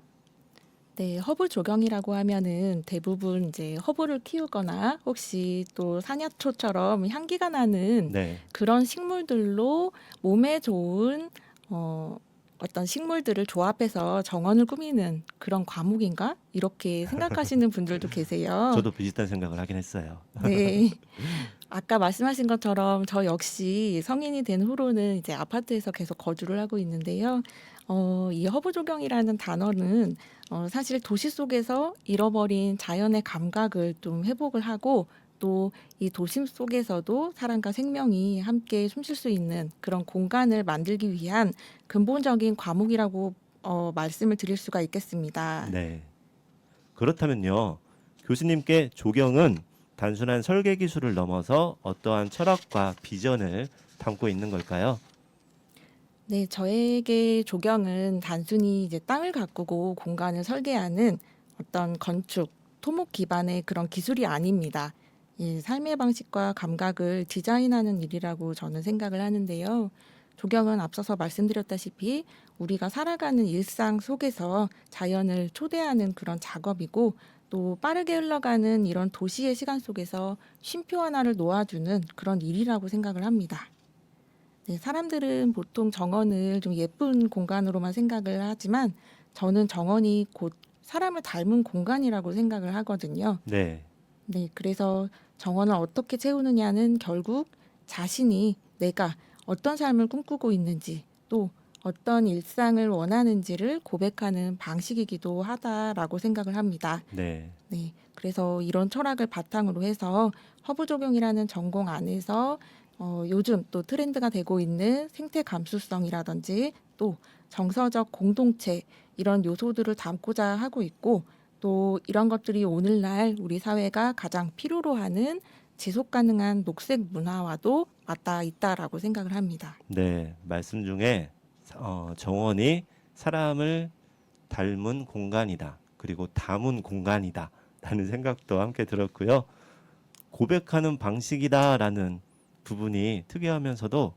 네, 허브 조경이라고 하면은 대부분 이제 허브를 키우거나 혹시 또 사냐초처럼 향기가 나는 네, 그런 식물들로 몸에 좋은 어떤 식물들을 조합해서 정원을 꾸미는 그런 과목인가? 이렇게 생각하시는 분들도 계세요. 저도 비슷한 생각을 하긴 했어요. 네. 아까 말씀하신 것처럼 저 역시 성인이 된 후로는 이제 아파트에서 계속 거주를 하고 있는데요. 이 허브 조경이라는 단어는 사실 도시 속에서 잃어버린 자연의 감각을 좀 회복을 하고 또 이 도심 속에서도 사람과 생명이 함께 숨쉴 수 있는 그런 공간을 만들기 위한 근본적인 과목이라고 말씀을 드릴 수가 있겠습니다. 네. 그렇다면요. 교수님께 조경은 단순한 설계 기술을 넘어서 어떠한 철학과 비전을 담고 있는 걸까요? 네, 저에게 조경은 단순히 이제 땅을 가꾸고 공간을 설계하는 어떤 건축, 토목 기반의 그런 기술이 아닙니다. 예, 삶의 방식과 감각을 디자인하는 일이라고 저는 생각을 하는데요. 조경은 앞서서 말씀드렸다시피 우리가 살아가는 일상 속에서 자연을 초대하는 그런 작업이고 또 빠르게 흘러가는 이런 도시의 시간 속에서 쉼표 하나를 놓아주는 그런 일이라고 생각을 합니다. 네, 사람들은 보통 정원을 좀 예쁜 공간으로만 생각을 하지만 저는 정원이 곧 사람을 닮은 공간이라고 생각을 하거든요. 네. 네, 그래서 정원을 어떻게 채우느냐는 결국 자신이 내가 어떤 삶을 꿈꾸고 있는지 또 어떤 일상을 원하는지를 고백하는 방식이기도 하다라고 생각을 합니다. 네. 네, 그래서 이런 철학을 바탕으로 해서 허브 적용이라는 전공 안에서 요즘 또 트렌드가 되고 있는 생태 감수성이라든지 또 정서적 공동체 이런 요소들을 담고자 하고 있고 또 이런 것들이 오늘날 우리 사회가 가장 필요로 하는 지속 가능한 녹색 문화와도 맞닿아 있다라고 생각을 합니다. 네. 말씀 중에 정원이 사람을 닮은 공간이다. 그리고 담은 공간이다. 라는 생각도 함께 들었고요. 고백하는 방식이다라는 부분이 특이하면서도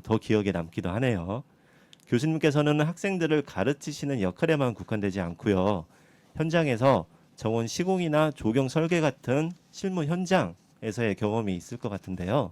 더 기억에 남기도 하네요. 교수님께서는 학생들을 가르치시는 역할에만 국한되지 않고요. 현장에서 정원 시공이나 조경 설계 같은 실무 현장에서의 경험이 있을 것 같은데요.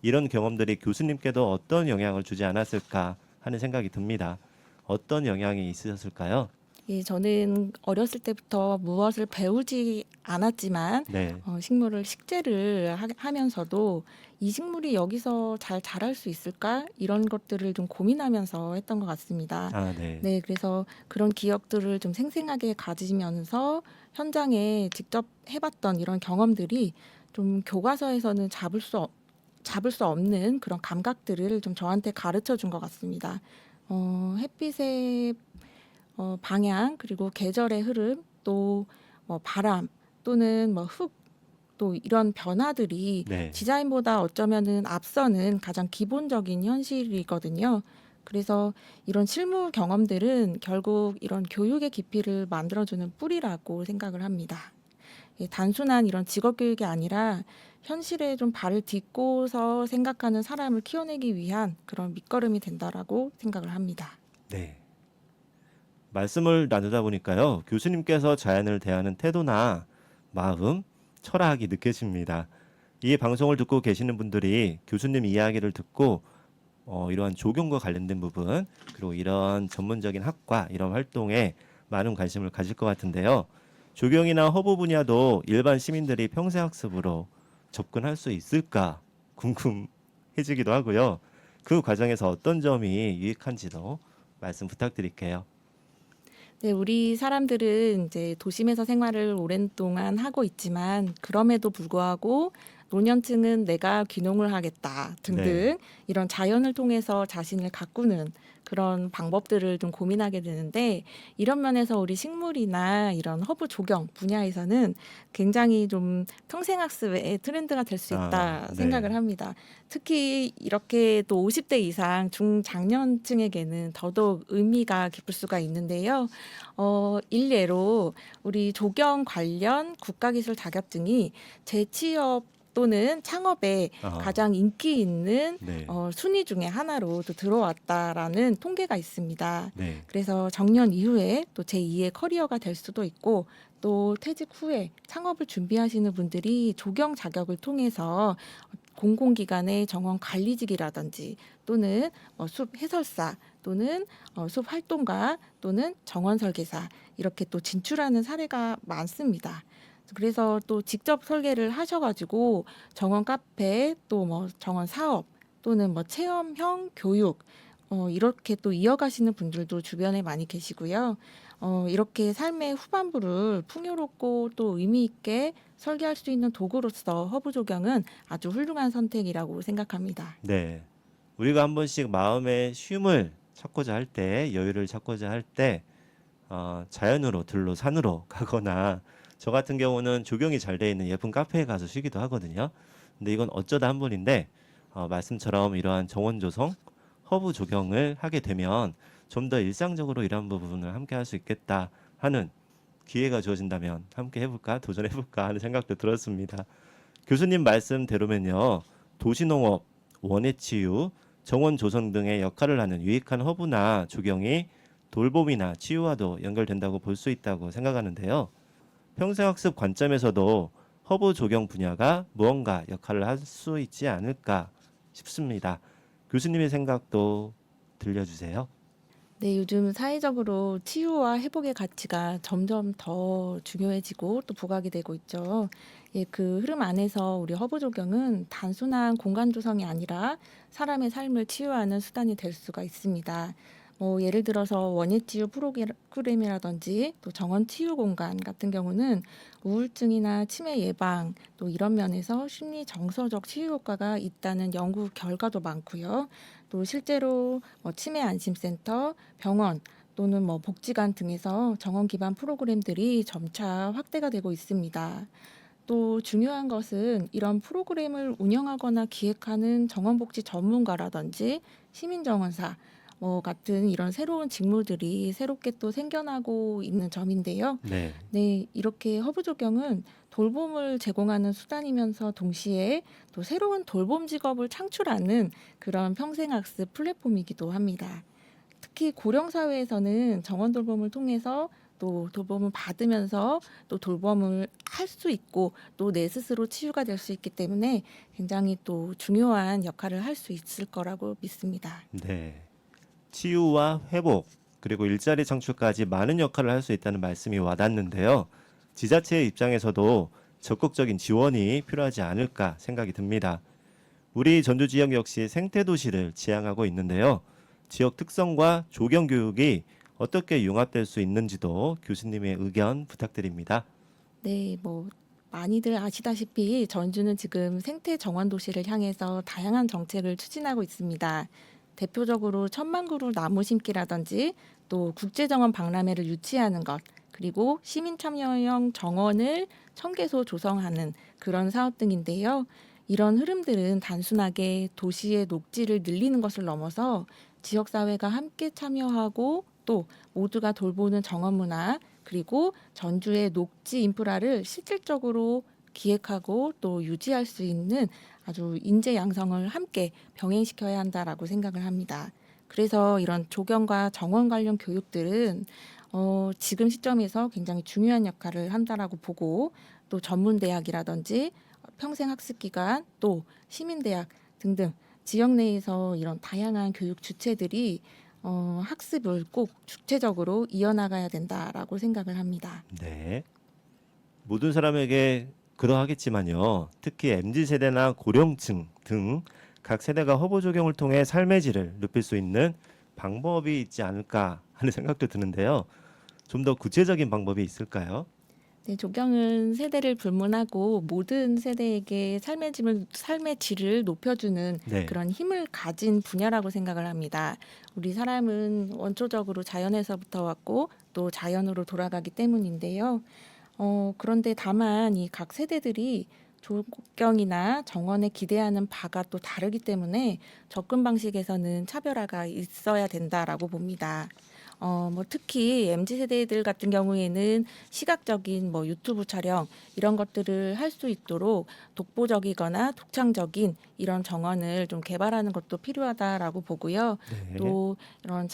이런 경험들이 교수님께도 어떤 영향을 주지 않았을까 하는 생각이 듭니다. 어떤 영향이 있으셨을까요? 예, 저는 어렸을 때부터 무엇을 배우지 않았지만 네. 식물을 식재를 하면서도 이 식물이 여기서 잘 자랄 수 있을까? 이런 것들을 좀 고민하면서 했던 것 같습니다. 아, 네. 네, 그래서 그런 기억들을 좀 생생하게 가지면서 현장에 직접 해봤던 이런 경험들이 좀 교과서에서는 잡을 수 없는 그런 감각들을 좀 저한테 가르쳐 준 것 같습니다. 햇빛의 방향, 그리고 계절의 흐름, 또 바람 또는 흙, 또 이런 변화들이 네. 디자인보다 어쩌면은 앞서는 가장 기본적인 현실이거든요. 그래서 이런 실무 경험들은 결국 이런 교육의 깊이를 만들어주는 뿌리라고 생각을 합니다. 예, 단순한 이런 직업 교육이 아니라 현실에 좀 발을 딛고서 생각하는 사람을 키워내기 위한 그런 밑거름이 된다라고 생각을 합니다. 네. 말씀을 나누다 보니까요. 교수님께서 자연을 대하는 태도나 마음, 철학이 느껴집니다. 이 방송을 듣고 계시는 분들이 교수님 이야기를 듣고 이러한 조경과 관련된 부분, 그리고 이런 전문적인 학과, 이런 활동에 많은 관심을 가질 것 같은데요. 조경이나 허브 분야도 일반 시민들이 평생학습으로 접근할 수 있을까 궁금해지기도 하고요. 그 과정에서 어떤 점이 유익한지도 말씀 부탁드릴게요. 네, 우리 사람들은 이제 도심에서 생활을 오랜 동안 하고 있지만 그럼에도 불구하고 노년층은 내가 귀농을 하겠다 등등 네. 이런 자연을 통해서 자신을 가꾸는 그런 방법들을 좀 고민하게 되는데 이런 면에서 우리 식물이나 이런 허브 조경 분야에서는 굉장히 좀 평생학습의 트렌드가 될 수 있다 네. 생각을 합니다. 특히 이렇게 또 50대 이상 중장년층에게는 더더욱 의미가 깊을 수가 있는데요. 일례로 우리 조경 관련 국가기술 자격증이 재취업 또는 창업에 아, 가장 인기 있는 네. 순위 중에 하나로 또 들어왔다라는 통계가 있습니다. 네. 그래서 정년 이후에 또 제2의 커리어가 될 수도 있고 또 퇴직 후에 창업을 준비하시는 분들이 조경 자격을 통해서 공공기관의 정원 관리직이라든지 또는 숲 해설사 또는 숲 활동가 또는 정원 설계사 이렇게 또 진출하는 사례가 많습니다. 그래서 또 직접 설계를 하셔가지고 정원 카페 또 정원 사업 또는 체험형 교육 이렇게 또 이어가시는 분들도 주변에 많이 계시고요. 이렇게 삶의 후반부를 풍요롭고 또 의미 있게 설계할 수 있는 도구로서 허브 조경은 아주 훌륭한 선택이라고 생각합니다. 네. 우리가 한 번씩 마음의 쉼을 찾고자 할 때, 여유를 찾고자 할 때, 자연으로 들로 산으로 가거나 저 같은 경우는 조경이 잘 돼 있는 예쁜 카페에 가서 쉬기도 하거든요. 근데 이건 어쩌다 한 번인데 말씀처럼 이러한 정원 조성, 허브 조경을 하게 되면 좀 더 일상적으로 이런 부분을 함께 할 수 있겠다 하는 기회가 주어진다면 함께 해볼까, 도전해볼까 하는 생각도 들었습니다. 교수님 말씀대로면요, 도시농업, 원예치유, 정원 조성 등의 역할을 하는 유익한 허브나 조경이 돌봄이나 치유와도 연결된다고 볼 수 있다고 생각하는데요. 평생학습 관점에서도 허브 조경 분야가 무언가 역할을 할 수 있지 않을까 싶습니다. 교수님의 생각도 들려주세요. 네, 요즘 사회적으로 치유와 회복의 가치가 점점 더 중요해지고 또 부각이 되고 있죠. 예, 그 흐름 안에서 우리 허브 조경은 단순한 공간 조성이 아니라 사람의 삶을 치유하는 수단이 될 수가 있습니다. 예를 들어서 원예치유 프로그램이라든지 또 정원 치유 공간 같은 경우는 우울증이나 치매 예방 또 이런 면에서 심리 정서적 치유 효과가 있다는 연구 결과도 많고요. 또 실제로 치매 안심센터, 병원 또는 복지관 등에서 정원 기반 프로그램들이 점차 확대가 되고 있습니다. 또 중요한 것은 이런 프로그램을 운영하거나 기획하는 정원복지 전문가라든지 시민정원사, 같은 이런 새로운 직무들이 새롭게 또 생겨나고 있는 점인데요. 네. 네, 이렇게 허브 조경은 돌봄을 제공하는 수단이면서 동시에 또 새로운 돌봄 직업을 창출하는 그런 평생학습 플랫폼이기도 합니다. 특히 고령 사회에서는 정원 돌봄을 통해서 또 돌봄을 받으면서 또 돌봄을 할 수 있고 또 내 스스로 치유가 될 수 있기 때문에 굉장히 또 중요한 역할을 할 수 있을 거라고 믿습니다. 네. 치유와 회복 그리고 일자리 창출까지 많은 역할을 할 수 있다는 말씀이 와닿는데요. 지자체의 입장에서도 적극적인 지원이 필요하지 않을까 생각이 듭니다. 우리 전주 지역 역시 생태 도시를 지향하고 있는데요. 지역 특성과 조경 교육이 어떻게 융합될 수 있는지도 교수님의 의견 부탁드립니다. 네, 많이들 아시다시피 전주는 지금 생태 정원 도시를 향해서 다양한 정책을 추진하고 있습니다. 대표적으로 10,000그루 나무 심기라든지 또 국제정원 박람회를 유치하는 것, 그리고 시민 참여형 정원을 1,000개소 조성하는 그런 사업 등인데요. 이런 흐름들은 단순하게 도시의 녹지를 늘리는 것을 넘어서 지역사회가 함께 참여하고 또 모두가 돌보는 정원 문화, 그리고 전주의 녹지 인프라를 실질적으로 기획하고 또 유지할 수 있는 아주 인재 양성을 함께 병행시켜야 한다라고 생각을 합니다. 그래서 이런 조경과 정원 관련 교육들은 지금 시점에서 굉장히 중요한 역할을 한다라고 보고, 또 전문대학이라든지 평생학습기관, 또 시민대학 등등 지역 내에서 이런 다양한 교육 주체들이 학습을 꼭 주체적으로 이어나가야 된다라고 생각을 합니다. 네. 모든 사람에게 그러하겠지만요. 특히 MZ세대나 고령층 등 각 세대가 허브 적용을 통해 삶의 질을 높일 수 있는 방법이 있지 않을까 하는 생각도 드는데요. 좀 더 구체적인 방법이 있을까요? 네, 조경은 세대를 불문하고 모든 세대에게 삶의 질을 높여주는 네. 그런 힘을 가진 분야라고 생각을 합니다. 우리 사람은 원초적으로 자연에서부터 왔고 또 자연으로 돌아가기 때문인데요. 그런데 다만 이 각 세대들이 조경이나 정원에 기대하는 바가 또 다르기 때문에 접근 방식에서는 차별화가 있어야 된다라고 봅니다. 특히 MZ세대들 같은 경우에는 시각적인 유튜브 촬영 이런 것들을 할 수 있도록 독보적이거나 독창적인 이런 정원을 좀 개발하는 것도 필요하다라고 보고요. 네. 또 이런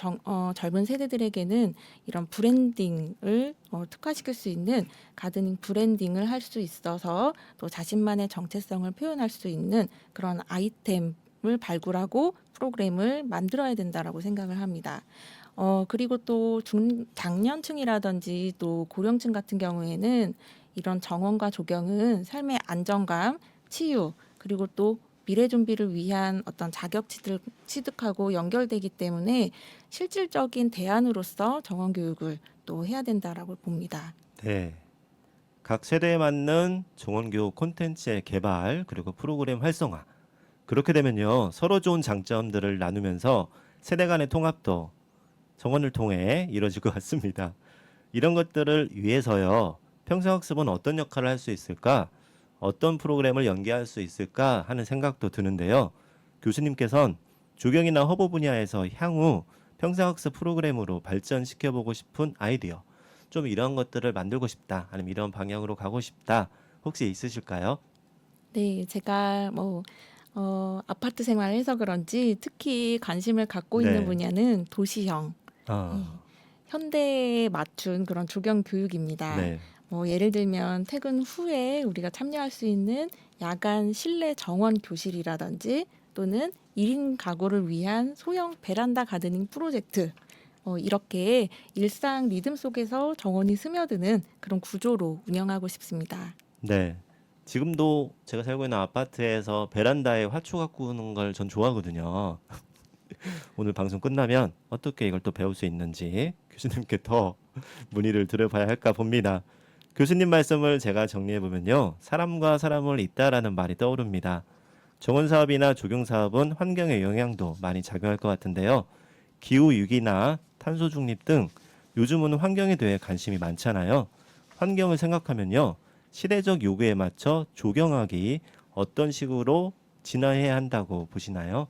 젊은 세대들에게는 이런 브랜딩을 특화시킬 수 있는 가드닝 브랜딩을 할 수 있어서 또 자신만의 정체성을 표현할 수 있는 그런 아이템을 발굴하고 프로그램을 만들어야 된다라고 생각을 합니다. 그리고 또 장년층이라든지 또 고령층 같은 경우에는 이런 정원과 조경은 삶의 안정감, 치유, 그리고 또 미래 준비를 위한 어떤 자격지를 취득하고 연결되기 때문에 실질적인 대안으로서 정원 교육을 또 해야 된다라고 봅니다. 네. 각 세대에 맞는 정원교육 콘텐츠의 개발 그리고 프로그램 활성화. 그렇게 되면요. 서로 좋은 장점들을 나누면서 세대 간의 통합도 정원을 통해 이루어질 것 같습니다. 이런 것들을 위해서요. 평생학습은 어떤 역할을 할 수 있을까? 어떤 프로그램을 연계할 수 있을까 하는 생각도 드는데요. 교수님께서는 조경이나 허브 분야에서 향후 평생학습 프로그램으로 발전시켜보고 싶은 아이디어, 좀 이런 것들을 만들고 싶다, 아니면 이런 방향으로 가고 싶다, 혹시 있으실까요? 네, 제가 아파트 생활을 해서 그런지 특히 관심을 갖고 네. 있는 분야는 도시형, 아, 현대에 맞춘 그런 조경 교육입니다. 네. 예를 들면 퇴근 후에 우리가 참여할 수 있는 야간 실내 정원 교실이라든지 또는 1인 가구를 위한 소형 베란다 가드닝 프로젝트, 이렇게 일상 리듬 속에서 정원이 스며드는 그런 구조로 운영하고 싶습니다. 네. 지금도 제가 살고 있는 아파트에서 베란다에 화초 가꾸는 걸 전 좋아하거든요. 오늘 방송 끝나면 어떻게 이걸 또 배울 수 있는지 교수님께 더 문의를 드려봐야 할까 봅니다. 교수님 말씀을 제가 정리해보면요. 사람과 사람을 잇다라는 말이 떠오릅니다. 정원사업이나 조경사업은 환경의 영향도 많이 작용할 것 같은데요. 기후위기나 탄소 중립 등 요즘은 환경에 대해 관심이 많잖아요. 환경을 생각하면요. 시대적 요구에 맞춰 조경하기 어떤 식으로 진화해야 한다고 보시나요?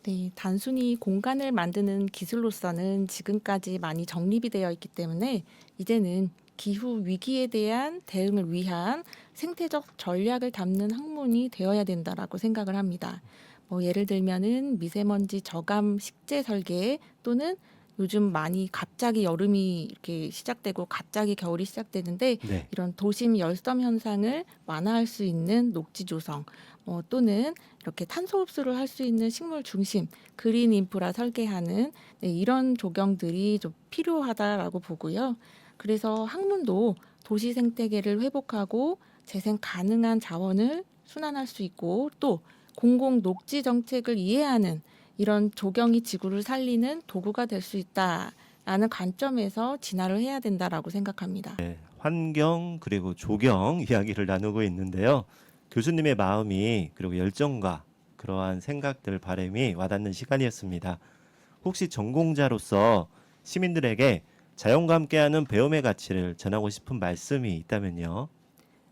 네, 단순히 공간을 만드는 기술로서는 지금까지 많이 정립이 되어 있기 때문에 이제는 기후 위기에 대한 대응을 위한 생태적 전략을 담는 학문이 되어야 된다라고 생각을 합니다. 뭐 예를 들면은 미세먼지 저감 식재 설계 또는 요즘 많이 갑자기 여름이 이렇게 시작되고 갑자기 겨울이 시작되는데 네. 이런 도심 열섬 현상을 완화할 수 있는 녹지 조성 또는 이렇게 탄소 흡수를 할 수 있는 식물 중심 그린 인프라 설계하는 이런 조경들이 좀 필요하다라고 보고요. 그래서 학문도 도시 생태계를 회복하고 재생 가능한 자원을 순환할 수 있고 또 공공 녹지 정책을 이해하는 이런 조경이 지구를 살리는 도구가 될 수 있다라는 관점에서 진화를 해야 된다라고 생각합니다. 환경 그리고 조경 이야기를 나누고 있는데요. 교수님의 마음이 그리고 열정과 그러한 생각들 바람이 와닿는 시간이었습니다. 혹시 전공자로서 시민들에게 자연과 함께하는 배움의 가치를 전하고 싶은 말씀이 있다면요.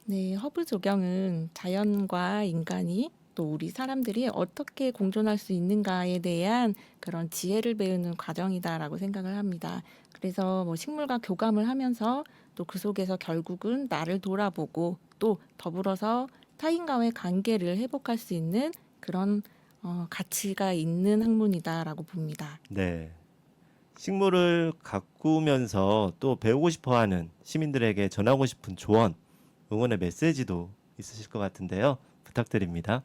네, 허브 조경은 자연과 인간이 또 우리 사람들이 어떻게 공존할 수 있는가에 대한 그런 지혜를 배우는 과정이다라고 생각을 합니다. 그래서 뭐 식물과 교감을 하면서 또 그 속에서 결국은 나를 돌아보고 또 더불어서 타인과의 관계를 회복할 수 있는 그런 가치가 있는 학문이다라고 봅니다. 네. 식물을 가꾸면서 또 배우고 싶어하는 시민들에게 전하고 싶은 조언, 응원의 메시지도 있으실 것 같은데요. 부탁드립니다.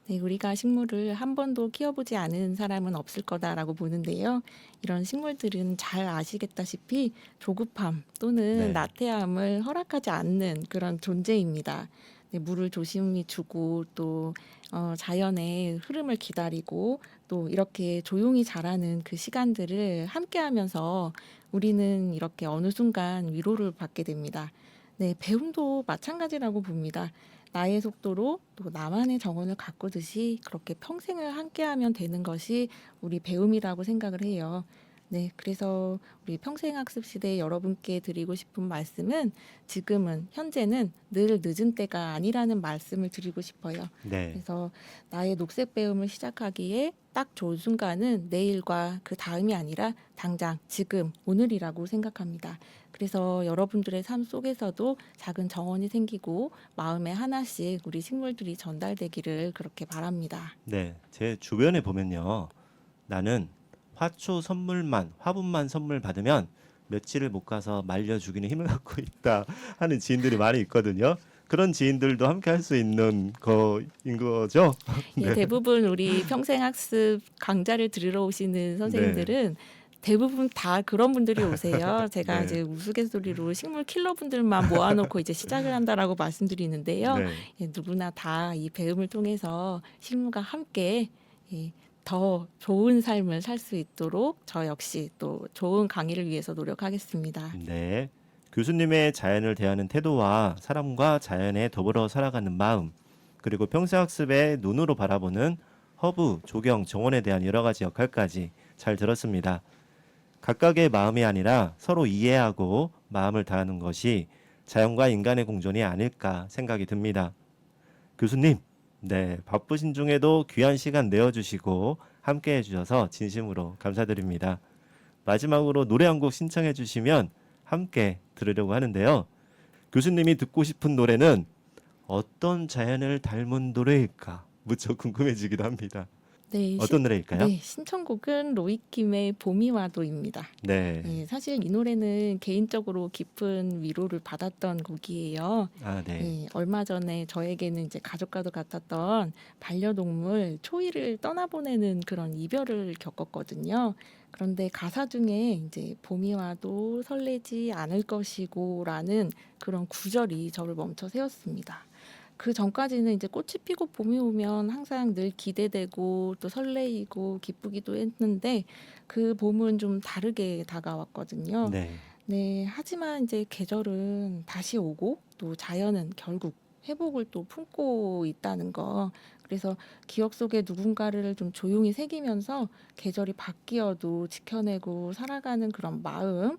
네, 우리가 식물을 한 번도 키워보지 않은 사람은 없을 거다라고 보는데요. 이런 식물들은 잘 아시겠다시피 조급함 또는 네. 나태함을 허락하지 않는 그런 존재입니다. 네, 물을 조심히 주고 또 자연의 흐름을 기다리고 또 이렇게 조용히 자라는 그 시간들을 함께하면서 우리는 이렇게 어느 순간 위로를 받게 됩니다. 네, 배움도 마찬가지라고 봅니다. 나의 속도로 또 나만의 정원을 가꾸듯이 그렇게 평생을 함께하면 되는 것이 우리 배움이라고 생각을 해요. 네, 그래서 우리 평생학습 시대 여러분께 드리고 싶은 말씀은 지금은 현재는 늘 늦은 때가 아니라는 말씀을 드리고 싶어요. 네. 그래서 나의 녹색 배움을 시작하기에 딱 좋은 순간은 내일과 그 다음이 아니라 당장 지금 오늘이라고 생각합니다. 그래서 여러분들의 삶 속에서도 작은 정원이 생기고 마음에 하나씩 우리 식물들이 전달되기를 그렇게 바랍니다. 네. 제 주변에 보면요. 나는 화초 선물만, 화분만 선물 받으면 며칠을 못 가서 말려 죽이는 힘을 갖고 있다 하는 지인들이 많이 있거든요. 그런 지인들도 함께 할 수 있는 거인 거죠? 예, 대부분 우리 평생학습 강좌를 들으러 오시는 선생님들은 대부분 다 그런 분들이 오세요. 제가 네. 이제 우스갯소리로 식물 킬러 분들만 모아놓고 이제 시작을 한다라고 말씀드리는데요. 네. 예, 누구나 다 이 배움을 통해서 식물과 함께 더 좋은 삶을 살 수 있도록 저 역시 또 좋은 강의를 위해서 노력하겠습니다. 네. 교수님의 자연을 대하는 태도와 사람과 자연에 더불어 살아가는 마음, 그리고 평생학습의 눈으로 바라보는 허브, 조경, 정원에 대한 여러 가지 역할까지 잘 들었습니다. 각각의 마음이 아니라 서로 이해하고 마음을 다하는 것이 자연과 인간의 공존이 아닐까 생각이 듭니다. 교수님, 네, 바쁘신 중에도 귀한 시간 내어주시고 함께 해주셔서 진심으로 감사드립니다. 마지막으로 노래 한 곡 신청해 주시면 함께 들으려고 하는데요. 교수님이 듣고 싶은 노래는 어떤 자연을 닮은 노래일까 무척 궁금해지기도 합니다. 네, 어떤 노래일까요? 네, 신청곡은 로이킴의 봄이 와도입니다. 네. 네, 사실 이 노래는 개인적으로 깊은 위로를 받았던 곡이에요. 아, 네. 네, 얼마 전에 저에게는 이제 가족과도 같았던 반려동물 초이를 떠나보내는 그런 이별을 겪었거든요. 그런데 가사 중에 이제 봄이 와도 설레지 않을 것이고라는 그런 구절이 저를 멈춰 세웠습니다. 그 전까지는 이제 꽃이 피고 봄이 오면 항상 늘 기대되고 또 설레이고 기쁘기도 했는데 그 봄은 좀 다르게 다가왔거든요. 네. 네, 하지만 이제 계절은 다시 오고 또 자연은 결국 회복을 또 품고 있다는 거. 그래서 기억 속에 누군가를 좀 조용히 새기면서 계절이 바뀌어도 지켜내고 살아가는 그런 마음,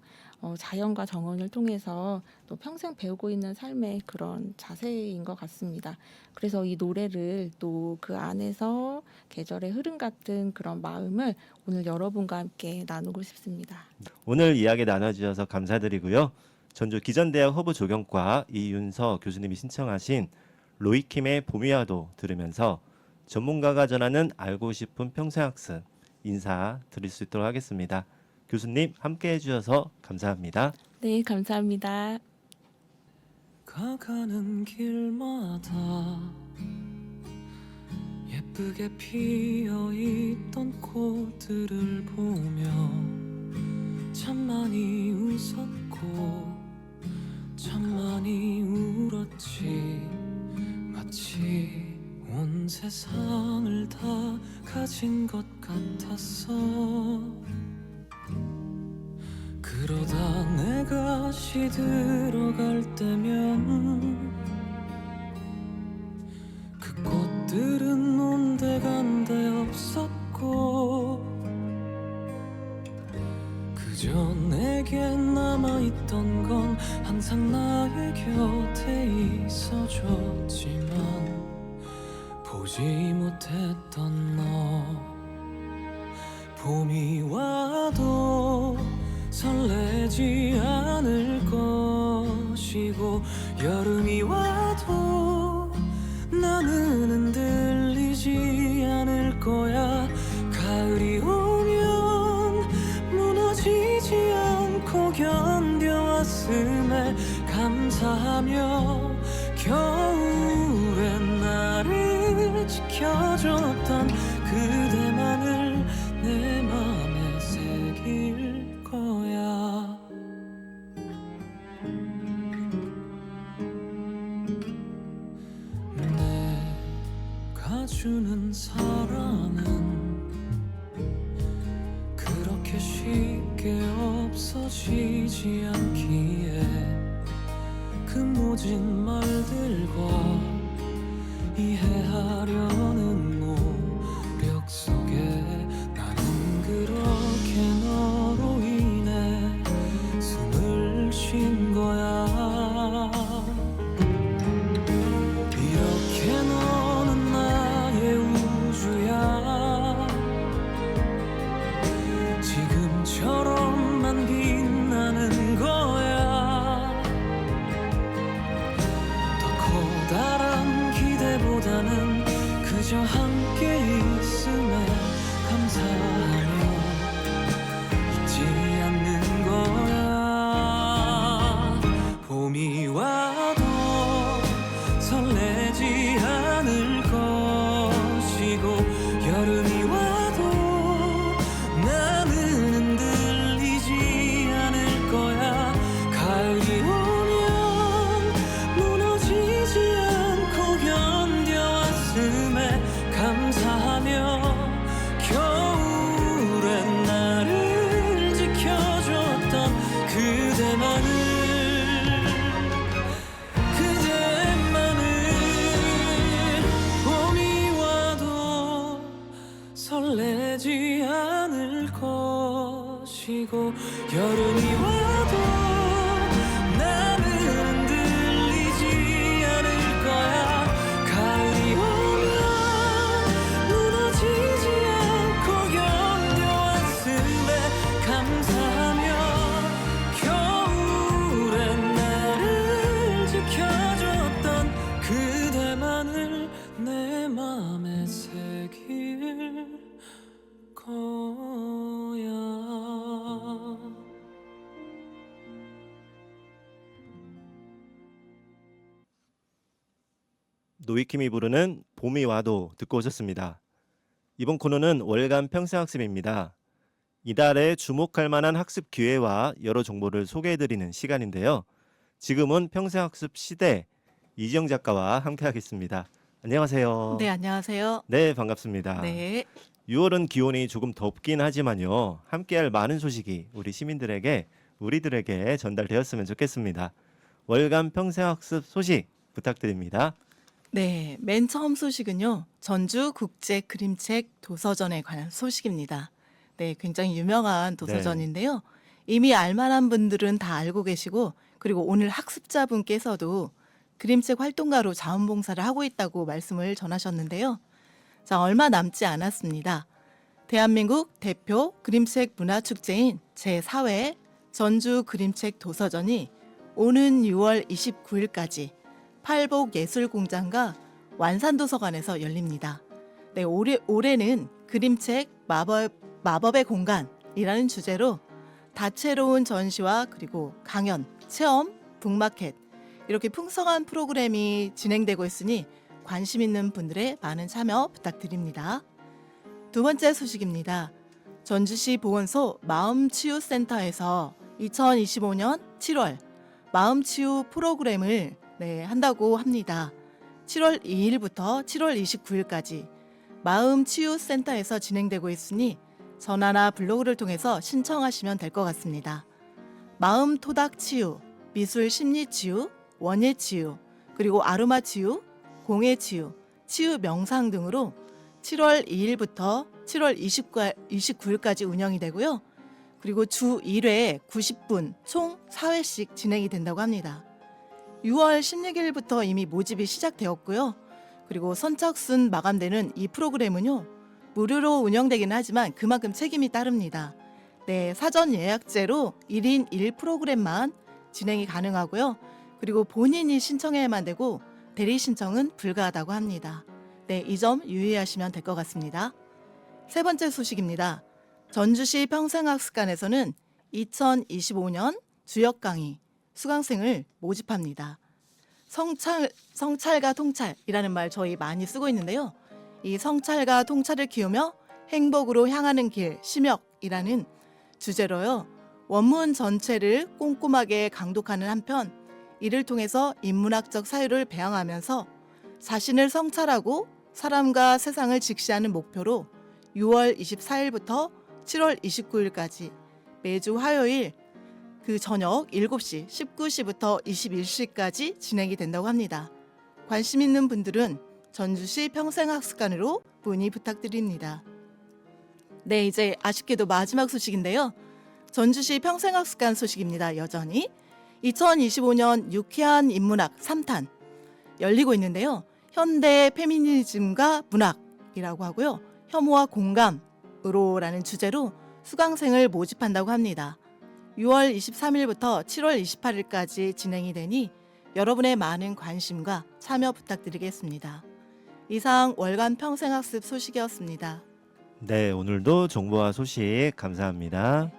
자연과 정원을 통해서 또 평생 배우고 있는 삶의 그런 자세인 것 같습니다. 그래서 이 노래를 또 그 안에서 계절의 흐름 같은 그런 마음을 오늘 여러분과 함께 나누고 싶습니다. 오늘 이야기 나눠주셔서 감사드리고요. 전주 기전대학 허브조경과 이윤서 교수님이 신청하신 로이킴의 봄이와도 들으면서 전문가가 전하는 알고 싶은 평생학습 인사 드릴 수 있도록 하겠습니다. 교수님 함께 해주셔서 감사합니다. 네, 감사합니다. 가가는 길마다 예쁘게 피어있던 꽃들을 보며 참 많이 웃었고 참 많이 울었지. 마치 온 세상을 다 가진 것 같았어. 그러다 내가 시들어갈 때면 그 꽃들은 온데간데 없었고 그저 내게 남아있던 건 항상 나의 곁에 있어줬지만 보지 못했던 너. 봄이 와도 설레지 않을 것이고 여름이 와도 나는 흔들리지 않을 거야. 가을이 오면 무너지지 않고 견뎌왔음에 감사하며 겨울엔 나를 지켜줬던 그대만을 내 맘에 새길 거야. 내가 주는 사랑은 그렇게 쉽게 없어지지 않기에 그 모진 말들과 이해하려는 노력 속에 나는 그렇게 너로 인해 숨을 쉰 거야. 이렇게 너는 나의 우주야. 지금처럼만 빛나는 거야. 더 커다란 기대보다는 그저 함께 있음에 감사하며 잊지 않는 거야. 봄이 와도 설레지 않을 것이고 여름이 와도 나는 흔들리지 않을 거야. 가을이 오면 무너지지 않고 견뎌왔음에 감사하며 겨울엔 나를 지켜줬던 그대만을 봄이 와도 설레지 않을 것이고 여름이 와도 나는 흔들리지 않을 거야. 가을이 오면 무너지지 않고 견뎌왔음에 감사하며 겨울엔 나를 지켜줬던 그대만을 내 맘에 새길 거야. 노이킴이 부르는 봄이 와도 듣고 오셨습니다. 이번 코너는 월간 평생학습입니다. 이달에 주목할 만한 학습 기회와 여러 정보를 소개해드리는 시간인데요. 지금은 평생학습 시대 이지영 작가와 함께하겠습니다. 안녕하세요. 네, 안녕하세요. 네, 반갑습니다. 네. 6월은 기온이 조금 덥긴 하지만요. 함께할 많은 소식이 우리 시민들에게, 우리들에게 전달되었으면 좋겠습니다. 월간 평생학습 소식 부탁드립니다. 네, 맨 처음 소식은요. 전주 국제 그림책 도서전에 관한 소식입니다. 네, 굉장히 유명한 도서전인데요. 이미 알만한 분들은 다 알고 계시고 그리고 오늘 학습자분께서도 그림책 활동가로 자원봉사를 하고 있다고 말씀을 전하셨는데요. 자, 얼마 남지 않았습니다. 대한민국 대표 그림책 문화축제인 제4회 전주 그림책 도서전이 오는 6월 29일까지 팔복예술공장과 완산도서관에서 열립니다. 네, 올해는 그림책 마법의 공간이라는 주제로 다채로운 전시와 그리고 강연, 체험, 북마켓 이렇게 풍성한 프로그램이 진행되고 있으니 관심 있는 분들의 많은 참여 부탁드립니다. 두 번째 소식입니다. 전주시 보건소 마음치유센터에서 2025년 7월 마음치유 프로그램을 한다고 합니다. 7월 2일부터 7월 29일까지 마음치유센터에서 진행되고 있으니 전화나 블로그를 통해서 신청하시면 될 것 같습니다. 마음 토닥 치유, 미술 심리 치유, 원예 치유, 그리고 아로마 치유, 공예 치유, 치유 명상 등으로 7월 2일부터 7월 29일까지 운영이 되고요. 그리고 주 1회 90분 총 4회씩 진행이 된다고 합니다. 6월 16일부터 이미 모집이 시작되었고요. 그리고 선착순 마감되는 이 프로그램은요. 무료로 운영되기는 하지만 그만큼 책임이 따릅니다. 네, 사전 예약제로 1인 1 프로그램만 진행이 가능하고요. 그리고 본인이 신청해야만 되고 대리 신청은 불가하다고 합니다. 네, 이 점 유의하시면 될 것 같습니다. 세 번째 소식입니다. 전주시 평생학습관에서는 2025년 주역 강의 수강생을 모집합니다. 성찰과 통찰이라는 말 저희 많이 쓰고 있는데요. 이 성찰과 통찰을 키우며 행복으로 향하는 길, 심역이라는 주제로요. 원문 전체를 꼼꼼하게 강독하는 한편 이를 통해서 인문학적 사유를 배양하면서 자신을 성찰하고 사람과 세상을 직시하는 목표로 6월 24일부터 7월 29일까지 매주 화요일 그 저녁 7시, 19시부터 21시까지 진행이 된다고 합니다. 관심 있는 분들은 전주시 평생학습관으로 문의 부탁드립니다. 네, 이제 아쉽게도 마지막 소식인데요. 전주시 평생학습관 소식입니다. 여전히 2025년 유쾌한 인문학 3탄 열리고 있는데요. 현대 페미니즘과 문학이라고 하고요. 혐오와 공감으로라는 주제로 수강생을 모집한다고 합니다. 6월 23일부터 7월 28일까지 진행이 되니 여러분의 많은 관심과 참여 부탁드리겠습니다. 이상 월간 평생학습 소식이었습니다. 네, 오늘도 정보와 소식 감사합니다.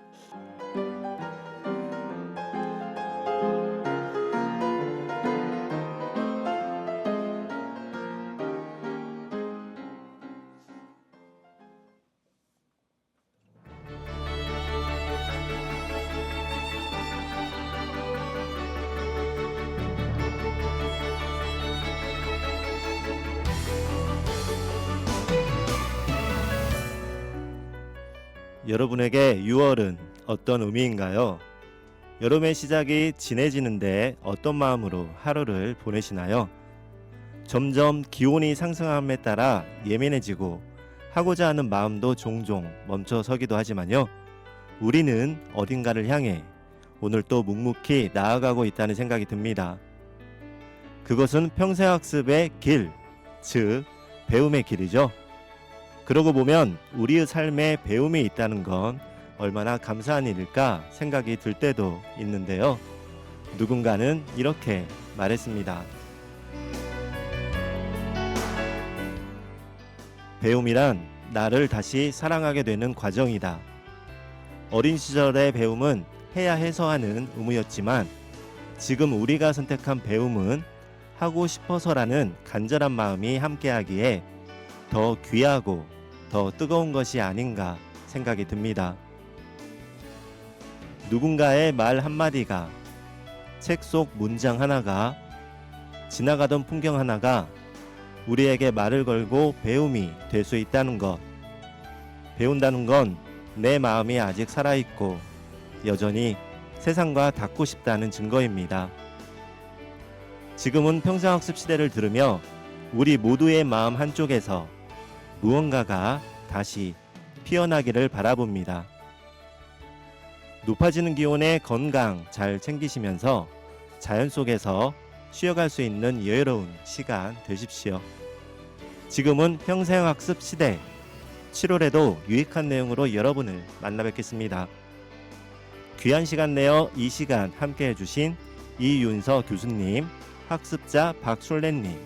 여러분에게 6월은 어떤 의미인가요? 여름의 시작이 진해지는데 어떤 마음으로 하루를 보내시나요? 점점 기온이 상승함에 따라 예민해지고 하고자 하는 마음도 종종 멈춰서기도 하지만요. 우리는 어딘가를 향해 오늘 또 묵묵히 나아가고 있다는 생각이 듭니다. 그것은 평생학습의 길, 즉 배움의 길이죠. 그러고 보면 우리의 삶에 배움이 있다는 건 얼마나 감사한 일일까 생각이 들 때도 있는데요. 누군가는 이렇게 말했습니다. 배움이란 나를 다시 사랑하게 되는 과정이다. 어린 시절의 배움은 해야 해서 하는 의무였지만 지금 우리가 선택한 배움은 하고 싶어서라는 간절한 마음이 함께하기에 더 귀하고 더 뜨거운 것이 아닌가 생각이 듭니다. 누군가의 말 한마디가, 책 속 문장 하나가, 지나가던 풍경 하나가 우리에게 말을 걸고 배움이 될 수 있다는 것. 배운다는 건 내 마음이 아직 살아있고 여전히 세상과 닿고 싶다는 증거입니다. 지금은 평생학습 시대를 들으며 우리 모두의 마음 한쪽에서 무언가가 다시 피어나기를 바라봅니다. 높아지는 기온에 건강 잘 챙기시면서 자연 속에서 쉬어갈 수 있는 여유로운 시간 되십시오. 지금은 평생학습 시대. 7월에도 유익한 내용으로 여러분을 만나 뵙겠습니다. 귀한 시간 내어 이 시간 함께 해주신 이윤서 교수님, 학습자 박솔래님,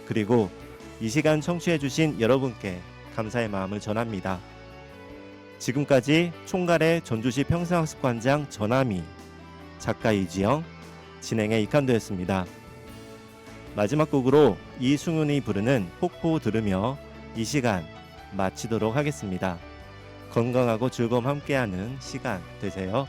그리고 이 시간 청취해주신 여러분께 감사의 마음을 전합니다. 지금까지 총괄의 전주시 평생학습관장 전하미, 작가 이지영, 진행의 이칸도였습니다. 마지막 곡으로 이승훈이 부르는 폭포 들으며 이 시간 마치도록 하겠습니다. 건강하고 즐거움 함께하는 시간 되세요.